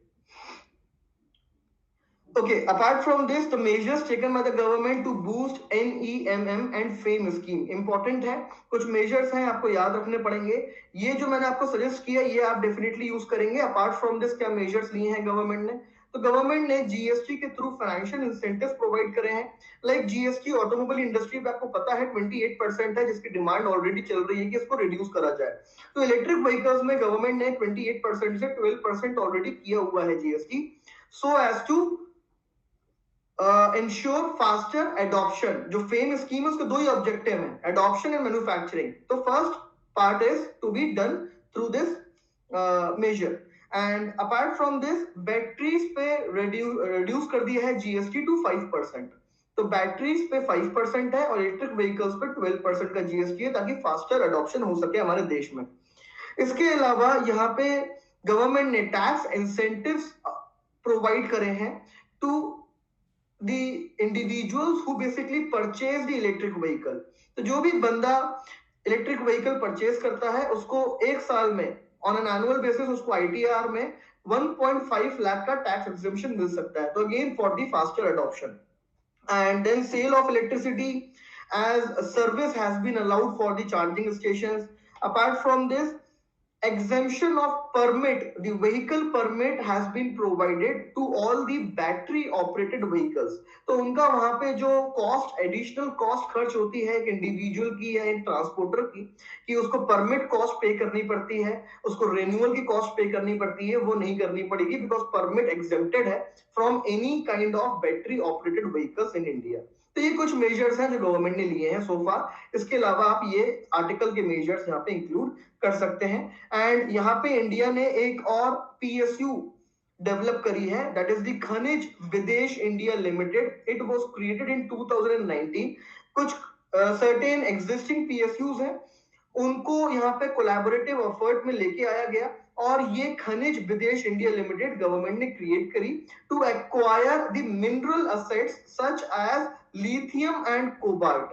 Okay, apart from this, the measures taken by the government to boost NEMM and FAME scheme important है। कुछ measures हैं आपको याद रखने पड़ेंगे। ये जो मैंने आपको suggest किया ये आप definitely use करेंगे। Apart from this क्या measures लिए हैं government ने? तो गवर्नमेंट ने जीएसटी के थ्रू फाइनेंशियल इंसेंटिव्स प्रोवाइड करे हैं। लाइक जीएसटी ऑटोमोबाइल इंडस्ट्री पे आपको पता है 28% है, जिसकी डिमांड ऑलरेडी चल रही है कि इसको रिड्यूस करा जाए। तो इलेक्ट्रिक व्हीकल्स में गवर्नमेंट ने 28% से 12% ऑलरेडी किया हुआ है GST, so as to ensure faster adoption. जो फेम स्कीम है उसके दो ही ऑब्जेक्टिव हैं, एडॉप्शन एंड मैन्युफैक्चरिंग। तो first part is to be done through this measure. And apart from this batteries पे रिड्यूस कर दिया है जीएसटी टू 5%। तो बैटरीज पे 5% है और इलेक्ट्रिक व्हीकल्स पे 12% का जीएसटी है, ताकि फास्टर एडॉप्शन हो सके हमारे देश में। इसके अलावा यहाँ पे गवर्नमेंट ने टैक्स इंसेंटिव्स प्रोवाइड करे हैं to the individuals who basically purchase the electric vehicle। तो जो भी बंदा इलेक्ट्रिक व्हीकल परचेज करता है उसको एक साल में ऑन एन एनुअल बेसिस उसको आईटीआर में 1.5 लाख का टैक्स एग्जेम्पशन मिल सकता है। तो again for the faster adoption. And then sale of electricity as a service has been allowed for the charging stations। Apart from this, exemption of permit, the vehicle permit has been provided to all the battery operated vehicles। तो उनका वहां पे जो कॉस्ट, एडिशनल कॉस्ट खर्च होती है एक इंडिविजुअल की या एक ट्रांसपोर्टर की, कि उसको परमिट कॉस्ट पे करनी पड़ती है, उसको रिन्यूअल की कॉस्ट पे करनी पड़ती है, वो नहीं करनी पड़ेगी, बिकॉज परमिट एग्जेम्प्टेड है from any kind of battery operated vehicles in India. तो ये कुछ मेजर्स हैं जो गवर्नमेंट ने लिए हैं सो फार। इसके अलावा आप ये आर्टिकल के मेजर्स यहाँ पे इंक्लूड कर सकते हैं। एंड यहाँ पे इंडिया ने एक और पीएसयू डेवलप करी है, दैट इज द खनिज Videsh India limited. It was created in 2019। कुछ सर्टेन एग्जिस्टिंग पीएसयूज हैं, उनको यहाँ पे कोलैबोरेटिव एफर्ट में लेके आया गया और ये Khanij Videsh India Limited government ने क्रिएट करी to acquire the mineral assets such as lithium and cobalt.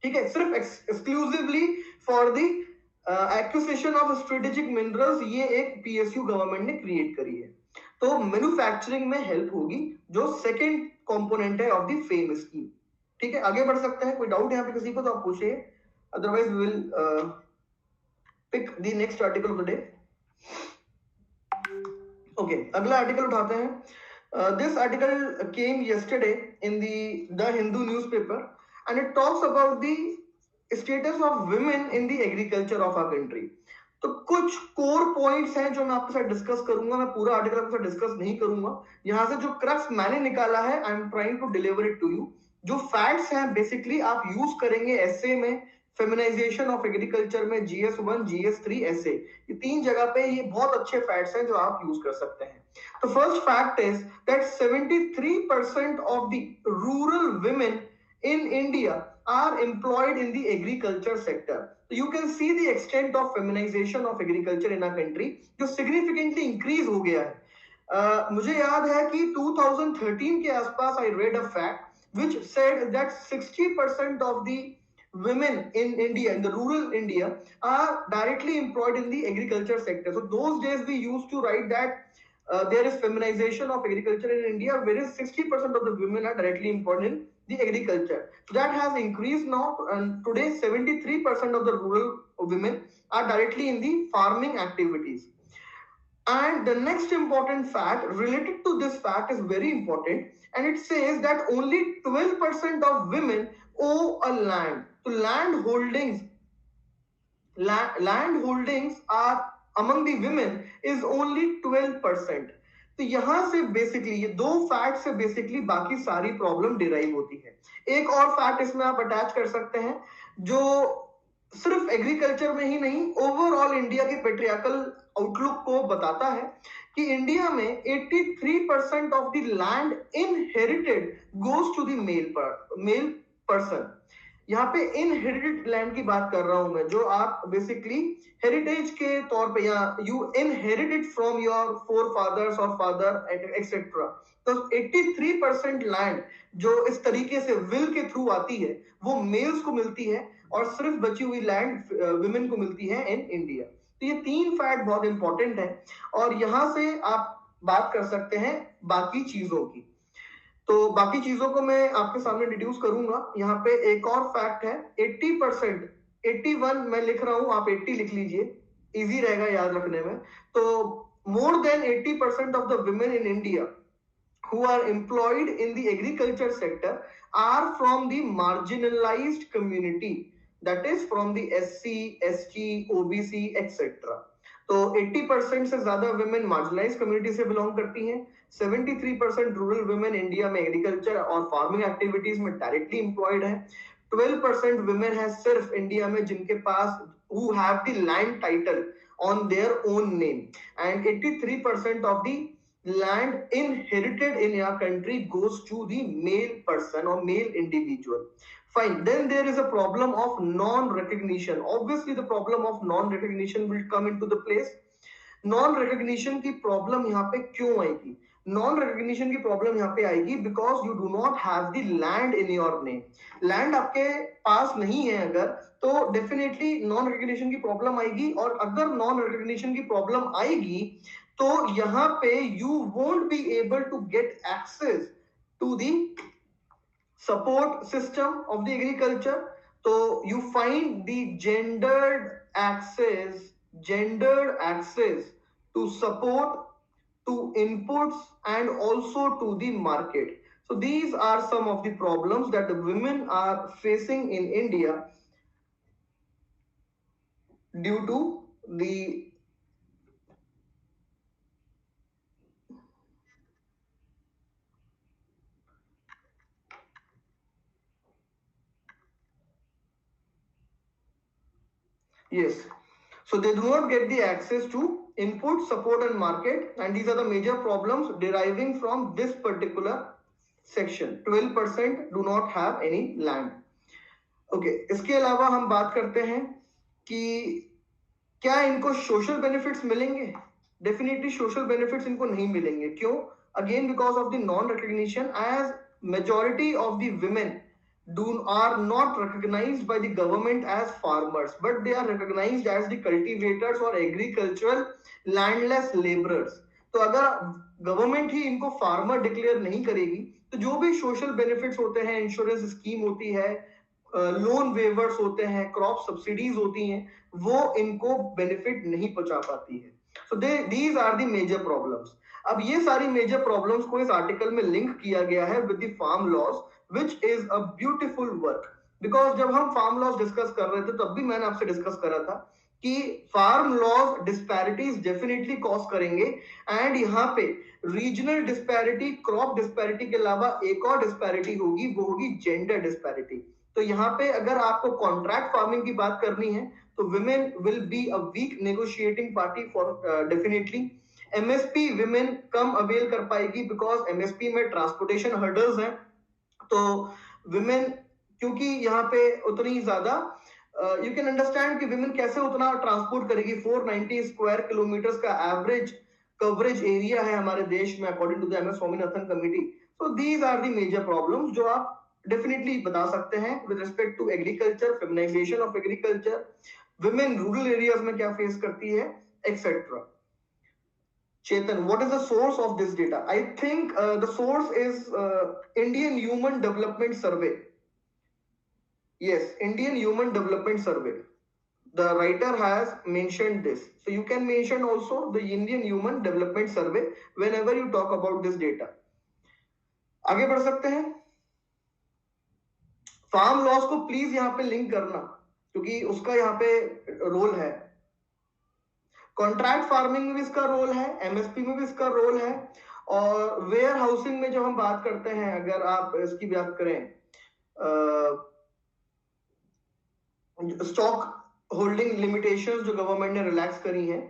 ठीक है, सिर्फ exclusively for the acquisition of strategic minerals ये एक पीएसयू गवर्नमेंट ने क्रिएट करी है। तो मैन्युफैक्चरिंग में हेल्प होगी, जो सेकंड कंपोनेंट है ऑफ द फेम स्कीम। ठीक है, आगे बढ़ सकते हैं। कोई डाउट यहाँ पे किसी को तो आप पूछिए, otherwise we will pick the next article of the day. Okay, अगला आर्टिकल उठाते हैं। This article came yesterday in the Hindu newspaper and it talks about the status of women in the agriculture of our country। तो कुछ कोर पॉइंट्स हैं जो मैं आपके साथ डिस्कस करूंगा। मैं पूरा आर्टिकल आपके साथ डिस्कस नहीं करूंगा। यहां से जो क्रक्स मैंने निकाला है I am trying to deliver it to you. जो फैक्ट्स हैं बेसिकली आप यूज करेंगे एसए में, फेमिनाइजेशन ऑफ एग्रीकल्चर में, GS1 GS3 ऐसे, ये तीन जगह पे ये बहुत अच्छे फैक्ट्स हैं जो आप यूज कर सकते हैं। तो first fact is that 73% of the rural women in India are employed in the agriculture sector। So you can see the extent of feminization of agriculture in our country, जो significantly increase हो गया है। मुझे याद है कि 2013 के आसपास I read a fact which said that 60% of the women in India, in the rural India, are directly employed in the agriculture sector। So those days we used to write that there is feminization of agriculture in India, whereas 60% of the women are directly employed in the agriculture. So that has increased now, and today 73% of the rural women are directly in the farming activities। And the next important fact related to this fact is very important, and it says that only 12% of women own a land। So land holdings are among the women is only 12%. तो यहां से बेसिकली ये दो फैक्ट से बेसिकली बाकी सारी प्रॉब्लम डिराइव होती है। एक और फैक्ट इसमें आप अटैच कर सकते हैं जो सिर्फ एग्रीकल्चर में ही नहीं ओवरऑल इंडिया की पेट्रियार्कल आउटलुक को बताता है कि इंडिया में 83% of the land inherited goes to the male person. यहाँ पे इनहेरिटेड लैंड की बात कर रहा हूं मैं, जो आप बेसिकली हेरिटेज के तौर पे या you inherited from your forefathers और फादर एक्सेट्रा। तो 83% लैंड जो इस तरीके से विल के थ्रू आती है वो मेल्स को मिलती है और सिर्फ बची हुई लैंड विमेन को मिलती है इन इंडिया। तो ये तीन फैक्ट बहुत इंपॉर्टेंट है और यहां से आप बात कर सकते हैं बाकी चीजों की। तो बाकी चीजों को मैं आपके सामने डिड्यूस करूंगा। यहाँ पे एक और फैक्ट है 80%, 81 मैं लिख रहा हूं, आप 80 लिख लीजिए, इजी रहेगा याद रखने में। तो more than 80% of the women in India who are employed in the agriculture sector are from the marginalized community, that is from the SC, ST, OBC etc. तो 80% से ज्यादा women marginalized community से belong करती हैं। 73% रूरल women इंडिया में एग्रीकल्चर और फार्मिंग एक्टिविटीज में डायरेक्टली एम्प्लॉयड है। 12% women है सिर्फ इंडिया में जिनके पास who have the land title on their own name, and 83% of the land inherited in your country goes to the male person or male individual. Fine, then there is a problem of non-recognition. Obviously the problem of non-recognition will come into the place. Non-recognition की problem यहाँ पे क्यों आएगी? Non-recognition की problem यहाँ पे आएगी because you do not have the land in your name. Land आपके पास नहीं है अगर, तो definitely non-recognition की problem आएगी, और अगर non-recognition की problem आएगी तो यहां पे you won't be able to get access to the support system of the agriculture. So you find the gendered access to support, to inputs and also to the market. So these are some of the problems that the women are facing in India due to the yes. So they do not get the access to input, support and market, and these are the major problems deriving from this particular section. 12% do not have any land. Okay, इसके अलावा हम बात करते हैं कि क्या इनको सोशल बेनिफिट्स मिलेंगे? डेफिनेटली सोशल बेनिफिट्स इनको नहीं मिलेंगे। क्यों? Again because of the non recognition, as majority of the women are not recognized by the government as farmers, but they are recognized as the cultivators or agricultural landless laborers. तो अगर गवर्नमेंट ही इनको फार्मर डिक्लेयर नहीं करेगी तो जो भी सोशल बेनिफिट्स होते हैं, इंश्योरेंस स्कीम होती है, लोन वेवर्स होते हैं, क्रॉप सब्सिडीज होती हैं, वो इनको बेनिफिट नहीं पहुंचा पाती है। So these are the major problems. अब ये सारी मेजर प्रॉब्लम्स को इस आर्टिकल में लिंक किया गया है with the farm laws, which is a beautiful work. Because जब हम फार्म लॉज डिस्कस कर रहे थे तब भी मैंने आपसे डिस्कस करा था कि farm laws disparities definitely cause करेंगे, एंड यहाँ पे रीजनल डिस्पैरिटी, क्रॉप डिस्पैरिटी के अलावा एक और डिस्पैरिटी होगी, वो होगी जेंडर डिस्पैरिटी। तो यहाँ पे अगर आपको कॉन्ट्रैक्ट फार्मिंग की बात करनी है तो women will be a weak negotiating party for definitely. MSP women कम अवेल कर पाएगी बिकॉज MSP में ट्रांसपोर्टेशन हर्डल्स हैं। तो women क्योंकि यहाँ पे उतनी ज्यादा यू कैन अंडरस्टैंड कि women कैसे उतना ट्रांसपोर्ट करेगी। 490 स्क्वायर किलोमीटर का एवरेज कवरेज एरिया है हमारे देश में according to the MS Swaminathan committee. So these are the major problems जो आप डेफिनेटली बता सकते हैं with respect to agriculture, feminisation of agriculture, women rural areas में क्या फेस करती है, etcetera. Chetan, what is the source of this data? I think the source is Indian Human Development Survey. Yes, Indian Human Development Survey. The writer has mentioned this. So you can mention also the Indian Human Development Survey whenever you talk about this data. आगे बढ़ सकते हैं। फार्म लॉस को प्लीज यहाँ पे लिंक करना क्योंकि उसका यहाँ पे रोल है। कॉन्ट्रैक्ट फार्मिंग में भी इसका रोल है, एमएसपी में भी इसका रोल है, और वेयर हाउसिंग में जो हम बात करते हैं, अगर आप इसकी बात करें स्टॉक होल्डिंग लिमिटेशंस जो गवर्नमेंट ने रिलैक्स करी हैं,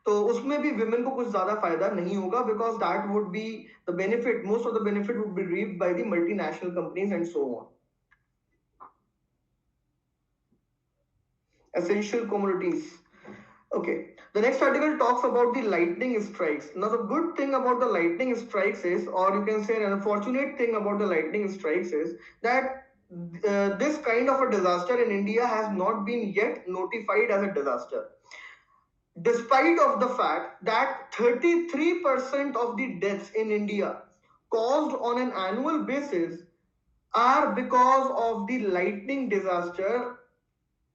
तो उसमें भी विमेन को कुछ ज्यादा फायदा नहीं होगा, because that would be the benefit, most of the benefit would be reaped by the multinational companies and so on. Essential commodities. Okay, the next article talks about the lightning strikes. Now the good thing about the lightning strikes is, or you can say an unfortunate thing about the lightning strikes is that this kind of a disaster in India has not been yet notified as a disaster, despite of the fact that 33% of the deaths in India caused on an annual basis are because of the lightning disaster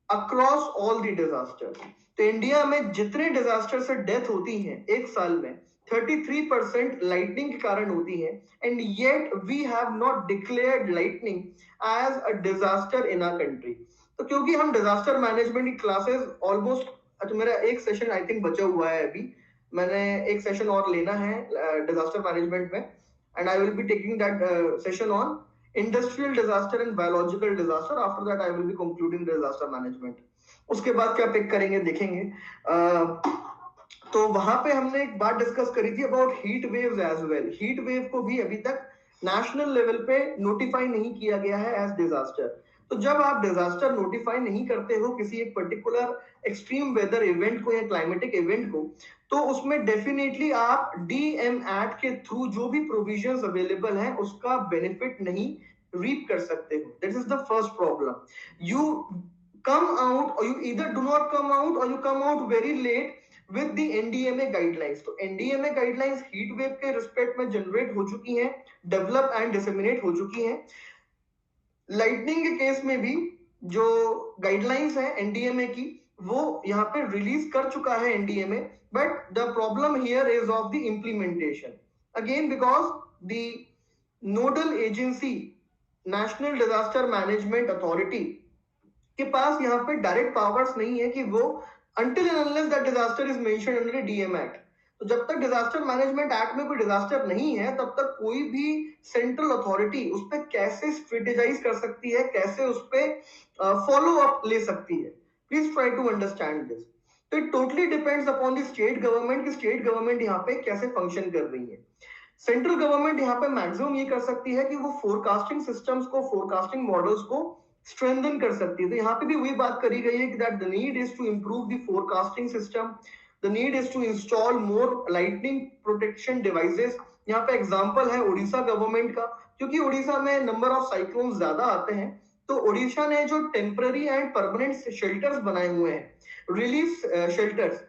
across all the disaster. तो इंडिया में जितने डिजास्टर से डेथ होती हैं एक साल में, 33% लाइटनिंग के कारण होती है, and yet we have not declared lightning as a disaster in our country. तो क्योंकि हम डिजास्टर मैनेजमेंट की क्लासेस ऑलमोस्ट, तो मेरा एक सेशन आई थिंक बचा हुआ है अभी, मैंने एक सेशन और लेना है डिजास्टर मैनेजमेंट में, and I will be taking that session on industrial disaster and biological disaster. After that I will be concluding disaster management. उसके बाद क्या पिक करेंगे देखेंगे. तो वहां पे हमने एक बात डिस्कस करी थी about heat waves as well. Heat wave को भी अभी तक नेशनल लेवल पे नोटिफाई नहीं किया गया है एज डिजास्टर. तो जब आप डिजास्टर नोटिफाई नहीं करते हो किसी एक पर्टिकुलर एक्सट्रीम वेदर इवेंट को या क्लाइमेटिक इवेंट को, तो उसमें डेफिनेटली आप डीएम एक्ट के थ्रू जो भी प्रोविजंस अवेलेबल हैं उसका बेनिफिट नहीं रीप कर सकते हो. This is the first problem. You come out or you either do not come out or you come out very late with the NDMA guidelines. तो NDMA guidelines heat wave के रिस्पेक्ट में जनरेट हो चुकी हैं, डेवलप एंड डिसेमिनेट हो चुकी हैं. लाइटनिंग के केस में भी जो गाइडलाइंस है एनडीएमए की, वो यहाँ पे रिलीज कर चुका है NDMA, but the problem here is of the implementation. Again because the nodal agency national disaster management authority के पास यहाँ पे डायरेक्ट पावर्स नहीं है कि वो until and unless that disaster is mentioned under the DM Act. तो जब तक डिजास्टर मैनेजमेंट एक्ट में कोई डिजास्टर नहीं है तब तक कोई भी सेंट्रल अथॉरिटी उस पर कैसे स्ट्रेटेजाइज कर सकती है, कैसे उस पर फॉलो अप ले सकती है. Please try to understand this. तो it totally depends upon the state government कि स्टेट गवर्नमेंट यहाँ पे कैसे फंक्शन कर रही है. सेंट्रल गवर्नमेंट यहाँ पे मैक्सिमम ये कर सकती है कि वो फोरकास्टिंग सिस्टम्स को, फोरकास्टिंग मॉडल्स को स्ट्रेंथन कर सकती है. तो यहाँ पे भी वही बात करी गई है कि that the need is to improve the forecasting system, the need is to install more lightning protection devices. यहाँ पे एग्जांपल है उड़ीसा गवर्नमेंट का, क्योंकि उड़ीसा में नंबर ऑफ साइक्लोन ज्यादा आते हैं, तो उड़ीसा ने जो टेम्पररी एंड परमानेंट शेल्टर्स बनाए हुए हैं, रिलीफ शेल्टर्स,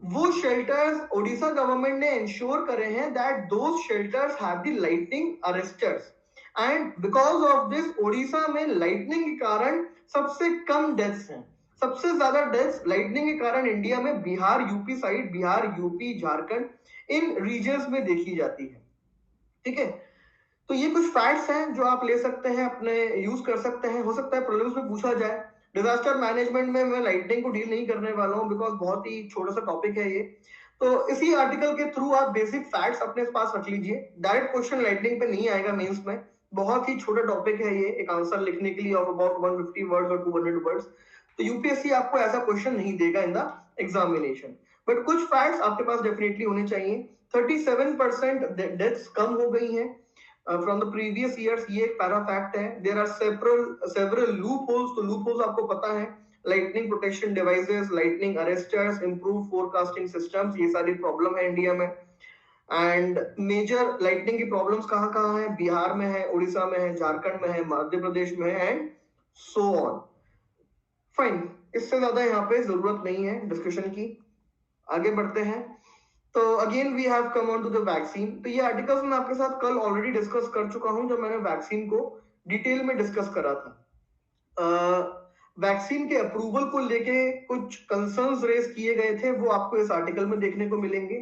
वो शेल्टर्स उड़ीसा गवर्नमेंट ने इंश्योर करे हैं that those shelters have the lightning arresters. And because of this Odisha में लाइटनिंग के कारण सबसे कम डेथ्स हैं. सबसे ज्यादा डेथ्स लाइटनिंग के कारण इंडिया में Bihar UP side, Bihar UP Jharkhand इन रीजन्स में देखी जाती है. ठीक है, तो ये कुछ फैक्ट्स हैं जो आप ले सकते हैं, अपने यूज कर सकते हैं. हो सकता है प्रॉब्लम्स में पूछा जाए. डिजास्टर मैनेजमेंट में मैं लाइटनिंग को डील नहीं करने वाला हूँ बिकॉज बहुत ही छोटा सा टॉपिक है ये. तो इसी आर्टिकल के थ्रू आप बेसिक फैक्ट्स अपने पास रख लीजिए. डायरेक्ट क्वेश्चन लाइटनिंग पे नहीं आएगा मेंस में, बहुत ही छोटा टॉपिक है ये, एक आंसर लिखने के लिए ऑफ अबाउट 150 वर्ड्स और 200 वर्ड्स. तो यूपीएससी आपको ऐसा क्वेश्चन नहीं देगा इन द एग्जामिनेशन, बट कुछ फैक्ट्स आपके पास डेफिनेटली होने चाहिए. 37% डेथ्स कम हो गई हैं फ्रॉम द प्रीवियस ईयर्स, ये एक पैरा फैक्ट है. There are several loopholes. तो लूप होल्स आपको पता है, lightning protection devices, lightning arresters, improve forecasting systems, ये सारी प्रॉब्लम है इंडिया में. एंड मेजर लाइटनिंग की प्रॉब्लम्स कहाँ कहाँ है? बिहार में है, उड़ीसा में है, झारखंड में है, मध्य प्रदेश में है, एंड सो ऑन. फाइन, इससे ज्यादा यहाँ पे जरूरत नहीं है डिस्कशन की. आगे बढ़ते हैं. तो again we have come on to the vaccine. तो ये आर्टिकल्स मैं आपके साथ कल ऑलरेडी डिस्कस कर चुका हूं जब मैंने वैक्सीन को डिटेल में डिस्कस करा था. वैक्सीन के अप्रूवल को लेके कुछ कंसर्न्स रेज किए गए थे, वो आपको इस आर्टिकल में देखने को मिलेंगे,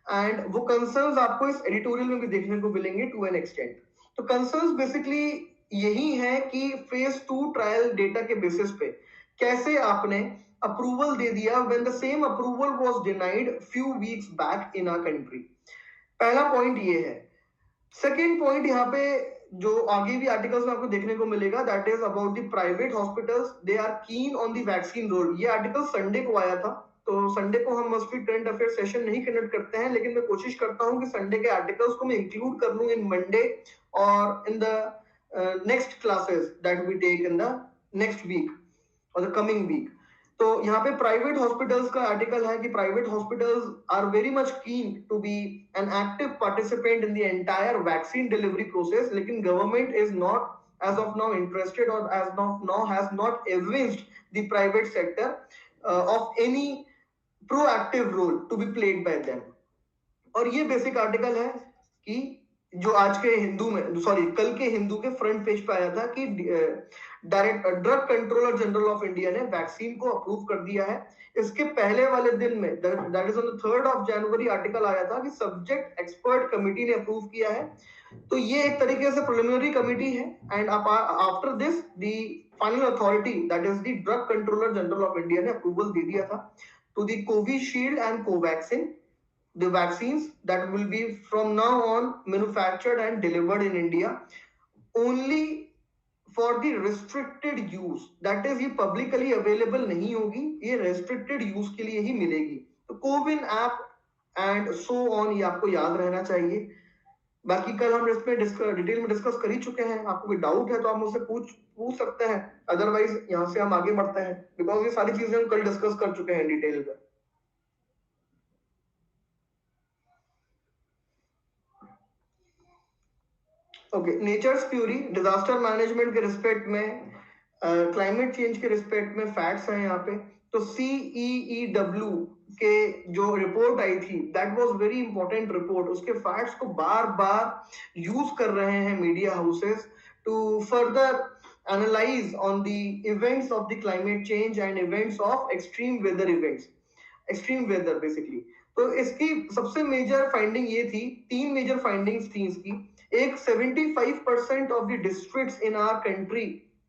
एंड वो कंसर्न्स आपको इस एडिटोरियल में भी देखने को मिलेंगे टू एन एक्सटेंट. तो कंसर्न्स बेसिकली यही है कि फेज 2 ट्रायल डेटा के बेसिस पे कैसे आपने अप्रूवल दे दिया when the same approval was denied few weeks back in our country. पहला पॉइंट ये है. सेकेंड पॉइंट यहाँ पे जो आगे भी आर्टिकल्स में आपको देखने को मिलेगा, that is about the private hospitals, they are keen on the vaccine roll. ये आर्टिकल संडे को आया था, तो संडे को हम must be current affair session नहीं कंडक्ट करते हैं, लेकिन मैं कोशिश करता हूं कि संडे के आर्टिकल्स को मैं इंक्लूड कर लूं इन मंडे और in the next classes that we take in the next week और द कमिंग वीक. तो यहाँ पे प्राइवेट हॉस्पिटल्स का आर्टिकल है कि private hospitals are very much keen to be an active participant in the entire vaccine delivery process, लेकिन government is not as of now interested or as of now has not evinced the private sector of any proactive role to be played by them. और ये बेसिक आर्टिकल है कि जो आज के हिंदू में, सॉरी कल के हिंदू के फ्रंट पेज पे आया था कि drug controller general of India ने वैक्सीन को अप्रूव कर दिया है. इसके पहले वाले दिन में, that is on the 3rd of January, article आया था कि सब्जेक्ट एक्सपर्ट कमिटी ने अप्रूव किया है. तो ये एक तरीके से प्रिलिमिनरी कमिटी है, and after this the final authority that is the drug controller general of India ने अप्रूवल दे दिया था to the Covishield and Covaxin, the vaccines that will be from now on manufactured and delivered in India only for the restricted use, that is ये publicly available नहीं होगी, ये restricted use के लिए ही मिलेगी. तो CoWIN app and so on ये आपको याद रहना चाहिए. बाकी कल हम इसमें डिटेल में डिस्कस कर ही चुके हैं. आपको कोई डाउट है तो आप मुझसे पूछ सकते हैं, अदरवाइज यहाँ से हम आगे बढ़ते हैं, बिकॉज ये सारी चीजें हम कल डिस्कस कर चुके हैं डिटेल में. Okay, nature's fury, disaster management के रिस्पेक्ट में, क्लाइमेट चेंज के रिस्पेक्ट में फैक्ट्स हैं यहाँ पे. तो CEEW के जो रिपोर्ट आई थी, that was very important report. उसके फैक्ट्स को बार बार यूज कर रहे हैं media houses to further analyse on the events of the climate change and events of extreme weather events, extreme weather basically. तो इसकी सबसे मेजर फाइंडिंग ये थी, 3 मेजर फाइंडिंग्स थी इसकी. एक 75% of the districts in our country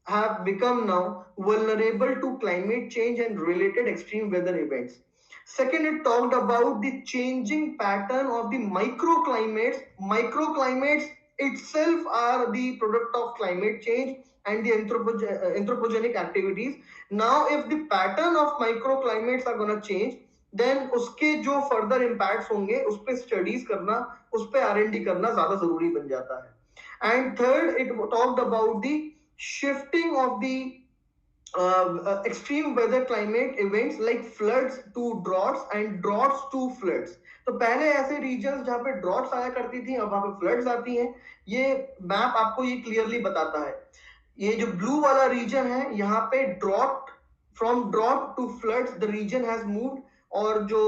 have become now vulnerable to climate change and related extreme weather events. Second, it talked about the changing pattern of the microclimates. Microclimates itself are the product of climate change and the anthropogenic activities. Now, if the pattern of microclimates are going to change, then उसके जो फर्दर इम्पैक्ट्स होंगे उस पर स्टडीज करना, उस पर R&D करना ज्यादा जरूरी बन जाता है. And third, it talked about the shifting of the extreme weather climate events like floods to droughts and droughts to floods. तो पहले ऐसे रीजन्स जहां पे ड्रॉट्स आया करती थी, अब वहां पे फ्लड्स आती हैं. ये मैप आपको ये क्लियरली बताता है. ये जो ब्लू वाला रीजन है, यहाँ पे drought, from drought to floods the region has moved. और जो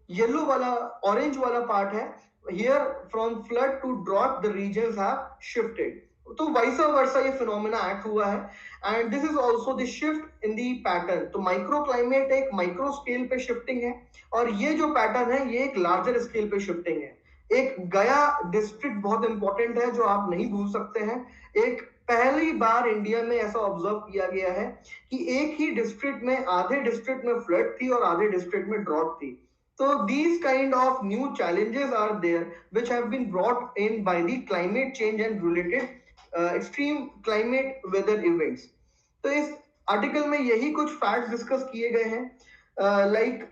येलो वाला, ऑरेंज वाला पार्ट है, here from flood to drought the regions have shifted. तो वाइस वर्सा ये फिनोमेना एक्ट हुआ है. And this is also the shift in the pattern. तो माइक्रो क्लाइमेट एक माइक्रो स्केल पे शिफ्टिंग है, और ये जो पैटर्न है ये एक लार्जर स्केल पे शिफ्टिंग है. एक गया डिस्ट्रिक्ट बहुत इंपॉर्टेंट है जो आप नहीं भूल सकते हैं. एक पहली बार इंडिया में ऐसा ऑब्जर्व किया गया है कि एक ही डिस्ट्रिक्ट में, आधे डिस्ट्रिक्ट में फ्लड थी और आधे डिस्ट्रिक्ट में ड्रॉट थी. तो these kind of new challenges are there which have been brought in by the climate change and related extreme climate weather events. तो इस आर्टिकल में यही कुछ फैक्ट्स डिस्कस किए गए हैं. Like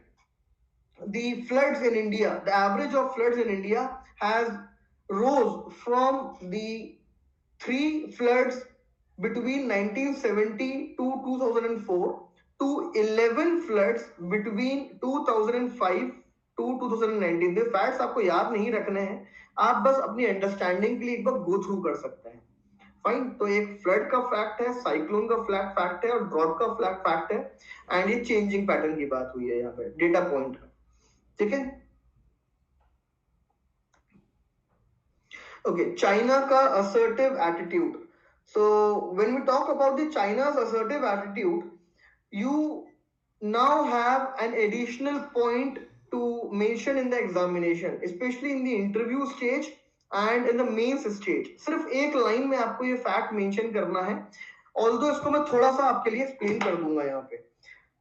the floods in India, the average of floods in India has rose from the 3 floods between 1970 to 2004 to 11 floods between 2005 to 2019. ये फैक्ट्स आपको याद नहीं रखने हैं, आप बस अपनी अंडरस्टैंडिंग के लिए एक बार गो थ्रू कर सकते हैं. फाइन. तो एक फ्लड का फैक्ट है, साइक्लोन का फ्लैट फैक्ट है और ड्रॉट का फ्लैट फैक्ट है, एंड ये चेंजिंग पैटर्न की बात हुई है यहाँ पे, डेटा पॉइंट है. ठीक है. ओके, चाइना का assertive attitude. So when we talk about the China's assertive attitude, you now have an additional point to mention in the examination, especially in the interview stage and in the mains stage. सिर्फ एक लाइन में आपको ये फैक्ट मेंशन करना है, ऑल्दो इसको मैं थोड़ा सा आपके लिए एक्सप्लेन कर दूंगा यहाँ पे.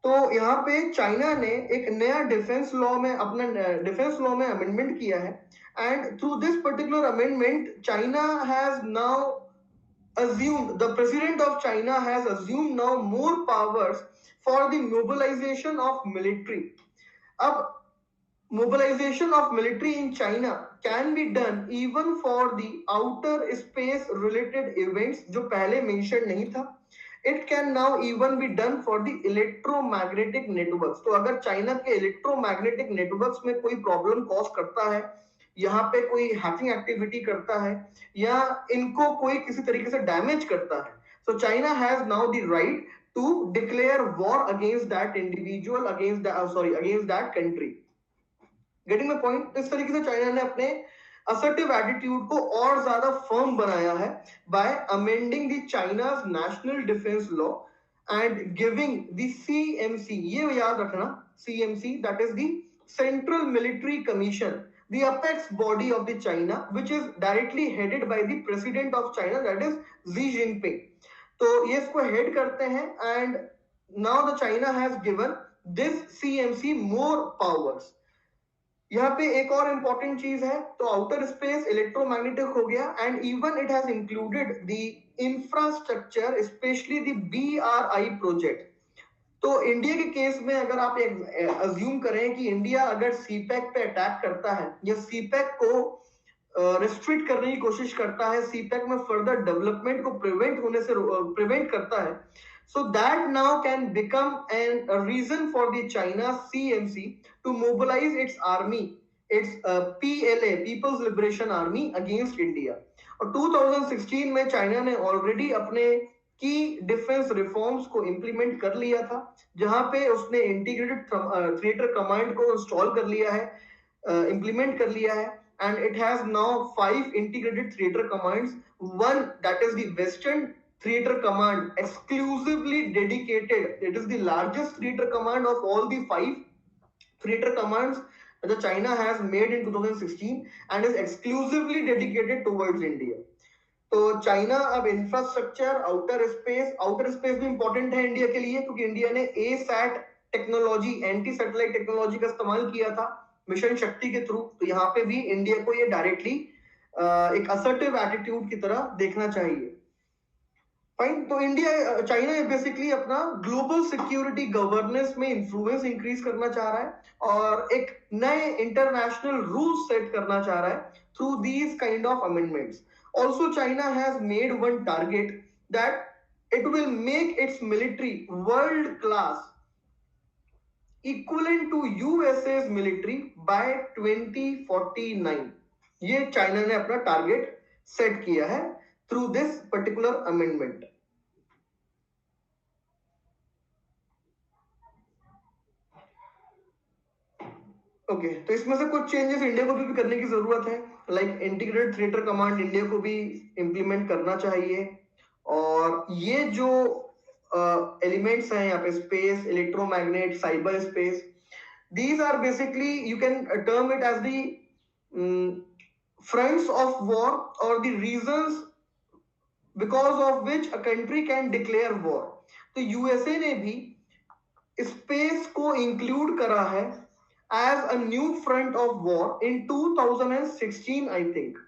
तो यहाँ पे चाइना ने एक नया डिफेंस लॉ में अपना डिफेंस लॉ में अमेंडमेंट किया है, and through this particular amendment China has now assumed, the president of China has assumed now more powers for the mobilization of military. अब mobilization of military in China can be done even for the outer space related events जो पहले mentioned नहीं था. It can now even be done for the electromagnetic networks. तो अगर चाइना के electromagnetic networks में कोई problem cause करता है, यहाँ पे कोई हैकिंग एक्टिविटी करता है या इनको कोई किसी तरीके से डैमेज करता है, so China has now the right to declare war against that individual, against that country. Getting my point? इस तरीके से चाइना ने अपने असर्टिव एटीट्यूड को और ज्यादा फर्म बनाया है bye amending the China's national defence law and giving the CMC, ये याद रखना, CMC that is the central military commission, the apex body of the China, which is directly headed by the president of China, that is Xi Jinping. तो ये इसको हेड करते हैं, and now the China has given this CMC more powers. यहाँ पे एक और इंपॉर्टेंट चीज है, तो आउटर स्पेस इलेक्ट्रोमैग्नेटिक हो गया, and even it has included the infrastructure, specially the BRI project. तो इंडिया के केस में अगर आप अज्यूम करें कि इंडिया अगर सीपैक पे अटैक करता है या सीपैक को रिस्ट्रिक्ट करने की कोशिश करता है, सीपैक में फर्दर डेवलपमेंट को प्रिवेंट करता है, so that now can become a reason for the China CMC to mobilize its army, its PLA, People's Liberation Army, against India. और 2016 में चाइना ने ऑलरेडी अपने की डिफेंस रिफॉर्म्स को इंप्लीमेंट कर लिया था, जहां पे उसने इंटीग्रेटेड थिएटर कमांड को इंस्टॉल कर लिया है, इंप्लीमेंट कर लिया है, and it has now 5 integrated theatre commands. One that is the western theater command, exclusively dedicated, it is the largest theater command of all the 5 theater commands that China has made in 2016 and is exclusively dedicated towards India. तो चाइना अब इंफ्रास्ट्रक्चर, आउटर स्पेस भी इंपॉर्टेंट है इंडिया के लिए, क्योंकि इंडिया ने ASAT technology, anti satellite technology का इस्तेमाल किया था मिशन शक्ति के थ्रू. तो यहाँ पे भी इंडिया को ये डायरेक्टली एक असर्टिव एटीट्यूड की तरह देखना चाहिए. फाइन. तो इंडिया, चाइना बेसिकली अपना ग्लोबल सिक्योरिटी गवर्नेंस में इंफ्लुएंस इंक्रीज करना चाह रहा है और एक नए इंटरनेशनल रूल्स सेट करना चाह रहा है through these kind of amendments. Also, China has made one target that it will make its military world class, equivalent to USA's military by 2049. ये चाइना ने अपना टारगेट सेट किया है through this particular amendment. Okay, तो इसमें से कुछ चेंजेस इंडिया को भी करने की जरूरत है, like integrated theatre command India को भी इंप्लीमेंट करना चाहिए. और ये जो एलिमेंट्स हैं यहाँ पे, space, electromagnet, cyber space, these are basically, you can term it as the fronts of war or the reasons because of which a country can declare war. तो यूएसए ने भी स्पेस को इंक्लूड करा है as a new front of war in 2016, I think.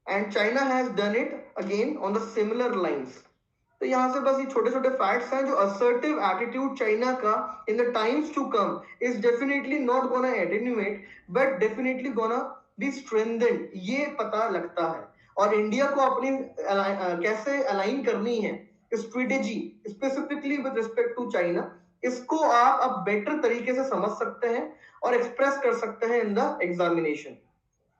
And China has done it again on the similar lines. तो यहाँ से बस ये छोटे छोटे फैक्ट्स हैं जो assertive attitude चाइना का in the times to come is definitely not gonna attenuate but definitely gonna be strengthened, ये पता लगता है. और इंडिया को अपनी कैसे अलाइन करनी है strategy specifically with respect to China, इसको आप अब बेटर तरीके से समझ सकते हैं और एक्सप्रेस कर सकते हैं in the examination.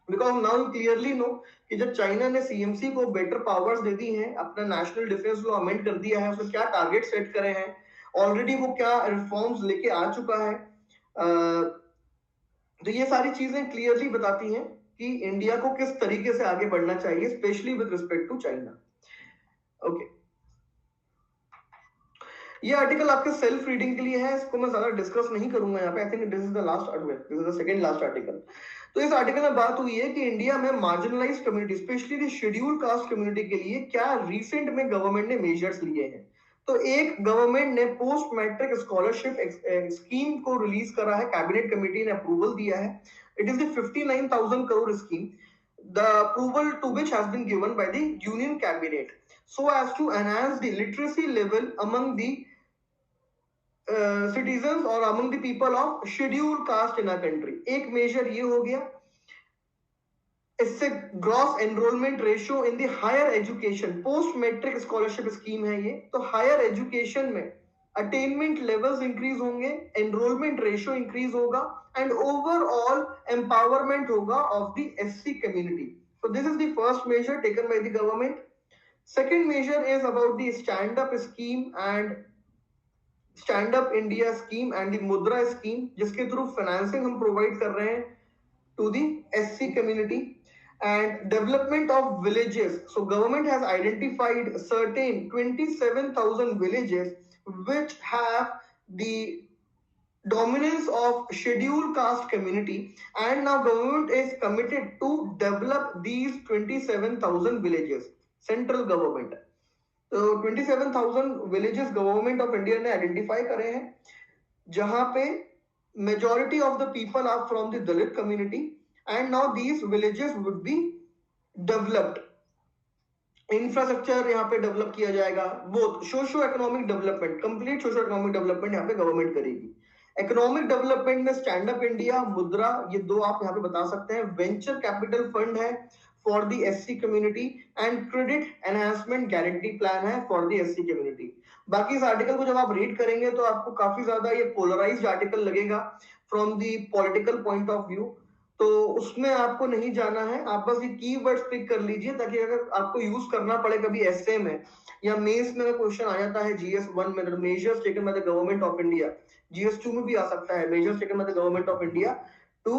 Because now you clearly know कि जब चाइना ने सीएमसी को बेटर पावर्स दे दी हैं, अपना नेशनल डिफेंस लॉ अमेंड कर दिया है, उसमें क्या टारगेट सेट करे हैं, ऑलरेडी वो क्या रिफॉर्म्स लेके आ चुका है, तो ये सारी चीजें क्लियरली बताती हैं कि इंडिया को किस तरीके से आगे बढ़ना चाहिए, specially with respect to China. Okay, ये आर्टिकल आपके सेल्फ रीडिंग के लिए है, इसको मैं ज्यादा डिस्कस नहीं करूंगा यहाँ पे. I think this is the last article, this is the second last article. तो इस आर्टिकल में बात हुई है कि इंडिया में marginalise community, specially the schedule caste community के लिए क्या रिसेंट में गवर्नमेंट ने मेजर्स लिए हैं. तो एक गवर्नमेंट ने पोस्ट मैट्रिक स्कॉलरशिप स्कीम को रिलीज करा है, कैबिनेट कमेटी ने अप्रूवल दिया है. It is the 59,000 crore scheme, the approval to which has been given by the union cabinet so as to enhance the literacy level among the citizens or among the people of scheduled caste in our country. एक मेजर ये हो गया. इससे gross enrolment ratio in the higher education, post matric scholarship scheme है ये, तो हायर एजुकेशन में अटेनमेंट लेवल्स इंक्रीज होंगे, एनरोलमेंट रेशियो इंक्रीज होगा एंड ओवरऑल एम्पावरमेंट होगा of the SC community. So this is the first measure taken by the government. Second measure is about the stand up scheme and stand up India scheme and the Mudra scheme, जिसके थ्रू फाइनेंसिंग हम प्रोवाइड कर रहे हैं to the SC community. And development of villages. So government has identified certain 27,000 villages which have the dominance of scheduled caste community, and now government is committed to develop these 27,000 villages. Central government, तो 27,000 villages गवर्नमेंट ऑफ इंडिया ने आइडेंटिफाई करे हैं जहां पे majority of the people are from the Dalit community, and now these villages would be developed. Infrastructure यहाँ पे डेवलप किया जाएगा, both socio economic development, complete socio economic development यहाँ पे गवर्नमेंट करेगी. इकोनॉमिक डेवलपमेंट में स्टैंड अप इंडिया, मुद्रा, ये दो आप यहाँ पे बता सकते हैं. वेंचर कैपिटल फंड है for the SC community and credit enhancement guarantee plan है फॉर द एससी कम्युनिटी. बाकी इस आर्टिकल को जब आप रीड करेंगे तो आपको काफी ज्यादा ये पोलराइज्ड आर्टिकल लगेगा from the political point of view, तो उसमें आपको नहीं जाना है. आप बस ये कीवर्ड्स पिक कर लीजिए ताकि अगर आपको यूज करना पड़े कभी एसए में या मेंस में क्वेश्चन आ जाता है GS1 में, measures taken by the government of India, GS2 में भी आ सकता है, measures taken by the government of India to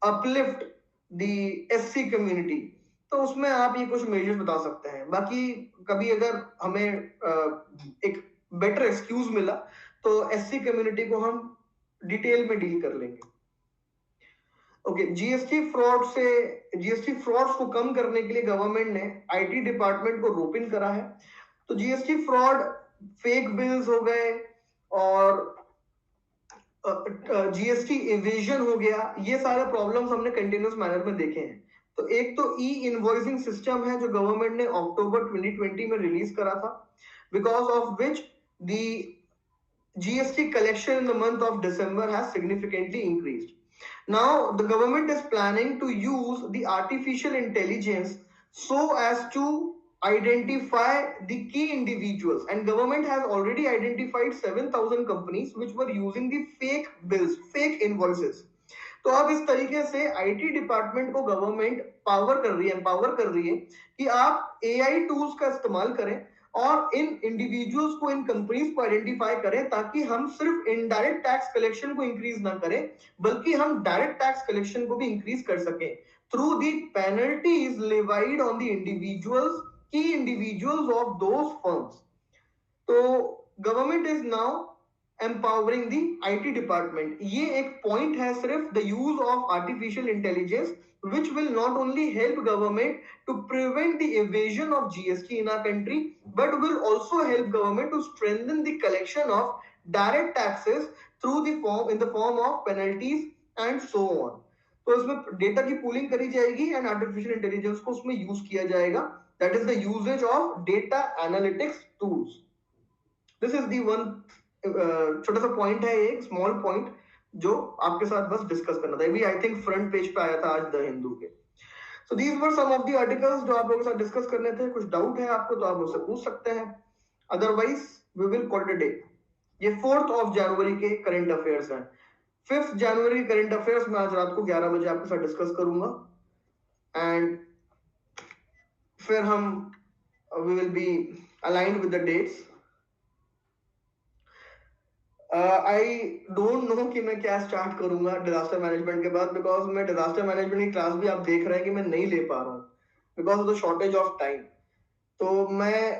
uplift the SC community, तो उसमें आप ये कुछ मेजर्स बता सकते हैं. बाकी कभी अगर हमें एक बेटर एक्सक्यूज मिला तो एससी कम्युनिटी को हम डिटेल में डील कर लेंगे. ओके, जीएसटी फ्रॉड्स को कम करने के लिए गवर्नमेंट ने आईटी डिपार्टमेंट को रोप इन करा है. तो जीएसटी फ्रॉड, फेक बिल्स हो गए और जीएसटी इवेजन हो गया, ये सारे प्रॉब्लम्स हमने कंटिन्यूस मैनर में देखे हैं. तो एक तो ई इनवॉइसिंग सिस्टम है जो गवर्नमेंट ने अक्टूबर 2020 में रिलीज करा था, because of which the GST collection in the month of December has significantly increased. Now the government is planning to use the artificial intelligence so as to identify the key individuals, and government has already identified 7,000 companies which were using the fake bills, fake invoices. तो अब इस तरीके से आईटी डिपार्टमेंट को गवर्नमेंट एम्पावर कर रही है कि आप एआई टूल्स का इस्तेमाल करें और इन इंडिविजुअल्स को, इन कंपनीज को आइडेंटिफाई करें ताकि हम सिर्फ इनडायरेक्ट टैक्स कलेक्शन को इंक्रीज ना करें बल्कि हम डायरेक्ट टैक्स कलेक्शन को भी इंक्रीज कर सकें through the penalties levied on the individuals, की इंडिविजुअल्स ऑफ दोज फर्म्स. तो government is now empowering the IT department. ये एक point है सिर्फ, the use of artificial intelligence which will not only help government to prevent the evasion of GST in our country but will also help government to strengthen the collection of direct taxes through the form of penalties and so on. तो इसमें डेटा की पूलिंग करी जाएगी एंड आर्टिफिशियल इंटेलिजेंस को उसमें यूज किया जाएगा. That is the usages of data analytics tools. This is the one छोटा सा पॉइंट है, एक स्मॉल पॉइंट जो आपके साथ बस डिस्कस करना था. ये आई थिंक फ्रंट पेज पे आया था आज द हिंदू के. So these were some of the articles जो आप लोगों के साथ डिस्कस करने थे. कुछ डाउट है आपको तो आप मुझसे पूछ सकते हैं, otherwise we will call it a day. ये 4 जनवरी के करंट अफेयर्स हैं. 5 जनवरी करंट अफेयर्स में आज रात को 11 बजे आपके साथ डिस्कस करूंगा एंड फिर हम we will be aligned with the dates. I don't know कि मैं क्या स्टार्ट करूंगा डिजास्टर मैनेजमेंट के बाद, बिकॉज मैं डिजास्टर मैनेजमेंट की क्लास भी आप देख रहे हैं कि मैं नहीं ले पा रहा हूँ because of the shortage of time. तो मैं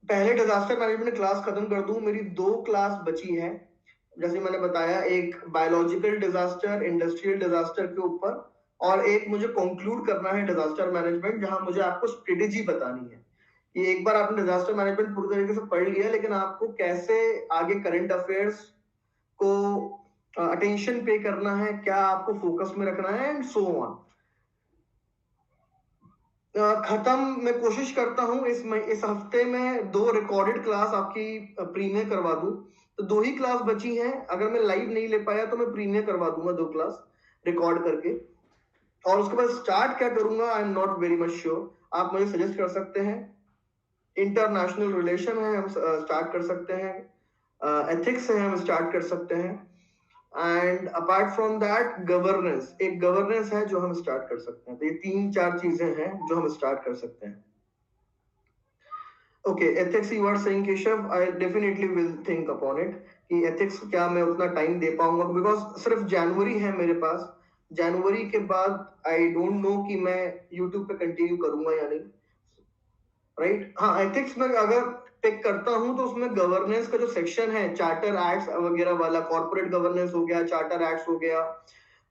पहले डिजास्टर मैनेजमेंट क्लास खत्म कर दूं. मेरी 2 क्लास बची है, जैसे मैंने बताया, एक बायोलॉजिकल डिजास्टर, इंडस्ट्रियल डिजास्टर के ऊपर, और एक मुझे कंक्लूड करना है डिजास्टर मैनेजमेंट जहां मुझे आपको स्ट्रेटेजी बतानी है कि एक बार आपने डिजास्टर मैनेजमेंट पूरी तरीके से पढ़ लिया, लेकिन आपको कैसे आगे करंट अफेयर्स को अटेंशन पे करना है, क्या आपको फोकस में रखना है, एंड सो ऑन। खत्म मैं कोशिश करता हूँ इस हफ्ते में 2 रिकॉर्डेड क्लास आपकी प्रीमियर करवा दूं। तो 2 ही क्लास बची हैं, अगर मैं लाइव नहीं ले पाया तो मैं प्रीमियर करवा दूंगा 2 क्लास रिकॉर्ड करके। और उसके बाद स्टार्ट क्या करूंगा, आई am not very much sure. आप मुझे सजेस्ट कर सकते हैं। इंटरनेशनल रिलेशन है, हम स्टार्ट कर सकते हैं। एथिक्स है, हम स्टार्ट कर सकते हैं। And apart from that governance, एक गवर्नेंस है जो हम स्टार्ट कर सकते हैं। तो ये 3-4 चीजें हैं जो हम स्टार्ट कर सकते हैं। Okay, ethics you are saying Keshav, I definitely will think upon it कि एथिक्स क्या मैं उतना टाइम दे पाऊंगा, बिकॉज सिर्फ जनवरी है मेरे पास। जनवरी के बाद आई डोंट नो कि मैं यूट्यूब पे कंटिन्यू करूंगा या नहीं, राइट। हाँ, एथिक्स में अगर पिक करता हूं तो उसमें गवर्नेंस का जो सेक्शन है, चार्टर एक्ट्स वगैरह वाला, कॉर्पोरेट गवर्नेंस हो गया, चार्टर एक्ट्स हो गया,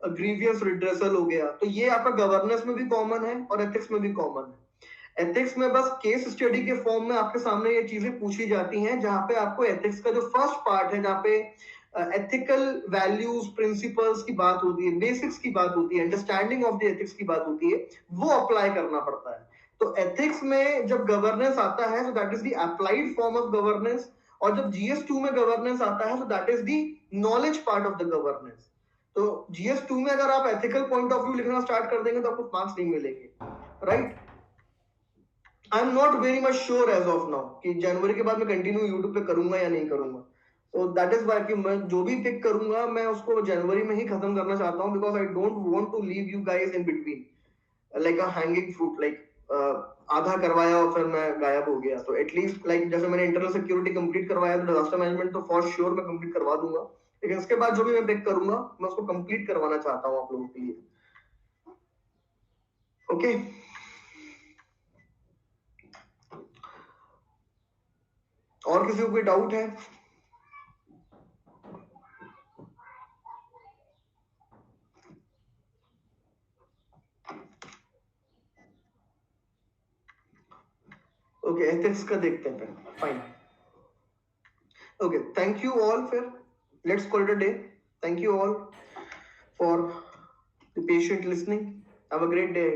ग्रीवियंस रिड्रेसल हो गया, तो ये आपका गवर्नेंस में भी कॉमन है और एथिक्स में भी कॉमन है। एथिक्स में बस केस स्टडी के फॉर्म में आपके सामने ये चीजें पूछी जाती हैं, जहां पे आपको एथिक्स का जो फर्स्ट पार्ट है, जहां पे एथिकल वैल्यूज प्रिंसिपल्स की बात होती है, बेसिक्स की बात होती है, अंडरस्टैंडिंग ऑफ द एथिक्स की बात होती है, वो अप्लाई करना पड़ता है। तो एथिक्स में जब गवर्नेंस आता है, तो that is the applied form of governance. और जब जीएस2 में गवर्नेंस आता है, तो that is the knowledge part of the governance. तो जीएस2 में अगर आप एथिकल पॉइंट ऑफ व्यू लिखना स्टार्ट कर देंगे तो आपको मार्क्स नहीं मिलेंगे, right. I am not very much sure as of now कि जनवरी के बाद मैं कंटिन्यू यूट्यूब पे करूंगा या नहीं करूंगा। तो दैट इज वाई कि मैं जो भी पिक करूंगा मैं उसको जनवरी में ही खत्म करना चाहता हूँ, because I don't want to leave you guys in between like a hanging fruit, like आधा करवाया और फिर मैं गायब हो गया। तो एटलीस्ट लाइक जैसे मैंने इंटरनल सिक्योरिटी कंप्लीट करवाया, तो डिजास्टर मैनेजमेंट तो फॉर श्योर मैं कंप्लीट करवा दूंगा, लेकिन इसके बाद जो भी मैं पिक करूंगा मैं उसको कंप्लीट करवाना चाहता हूँ आप लोगों के लिए। ओके, और किसी को कोई डाउट है? ओके, एथिक्स का देखते हैं फिर, fine. Okay, thank you all for, let's call it a day. Thank you all for the patient listening. Have a great day.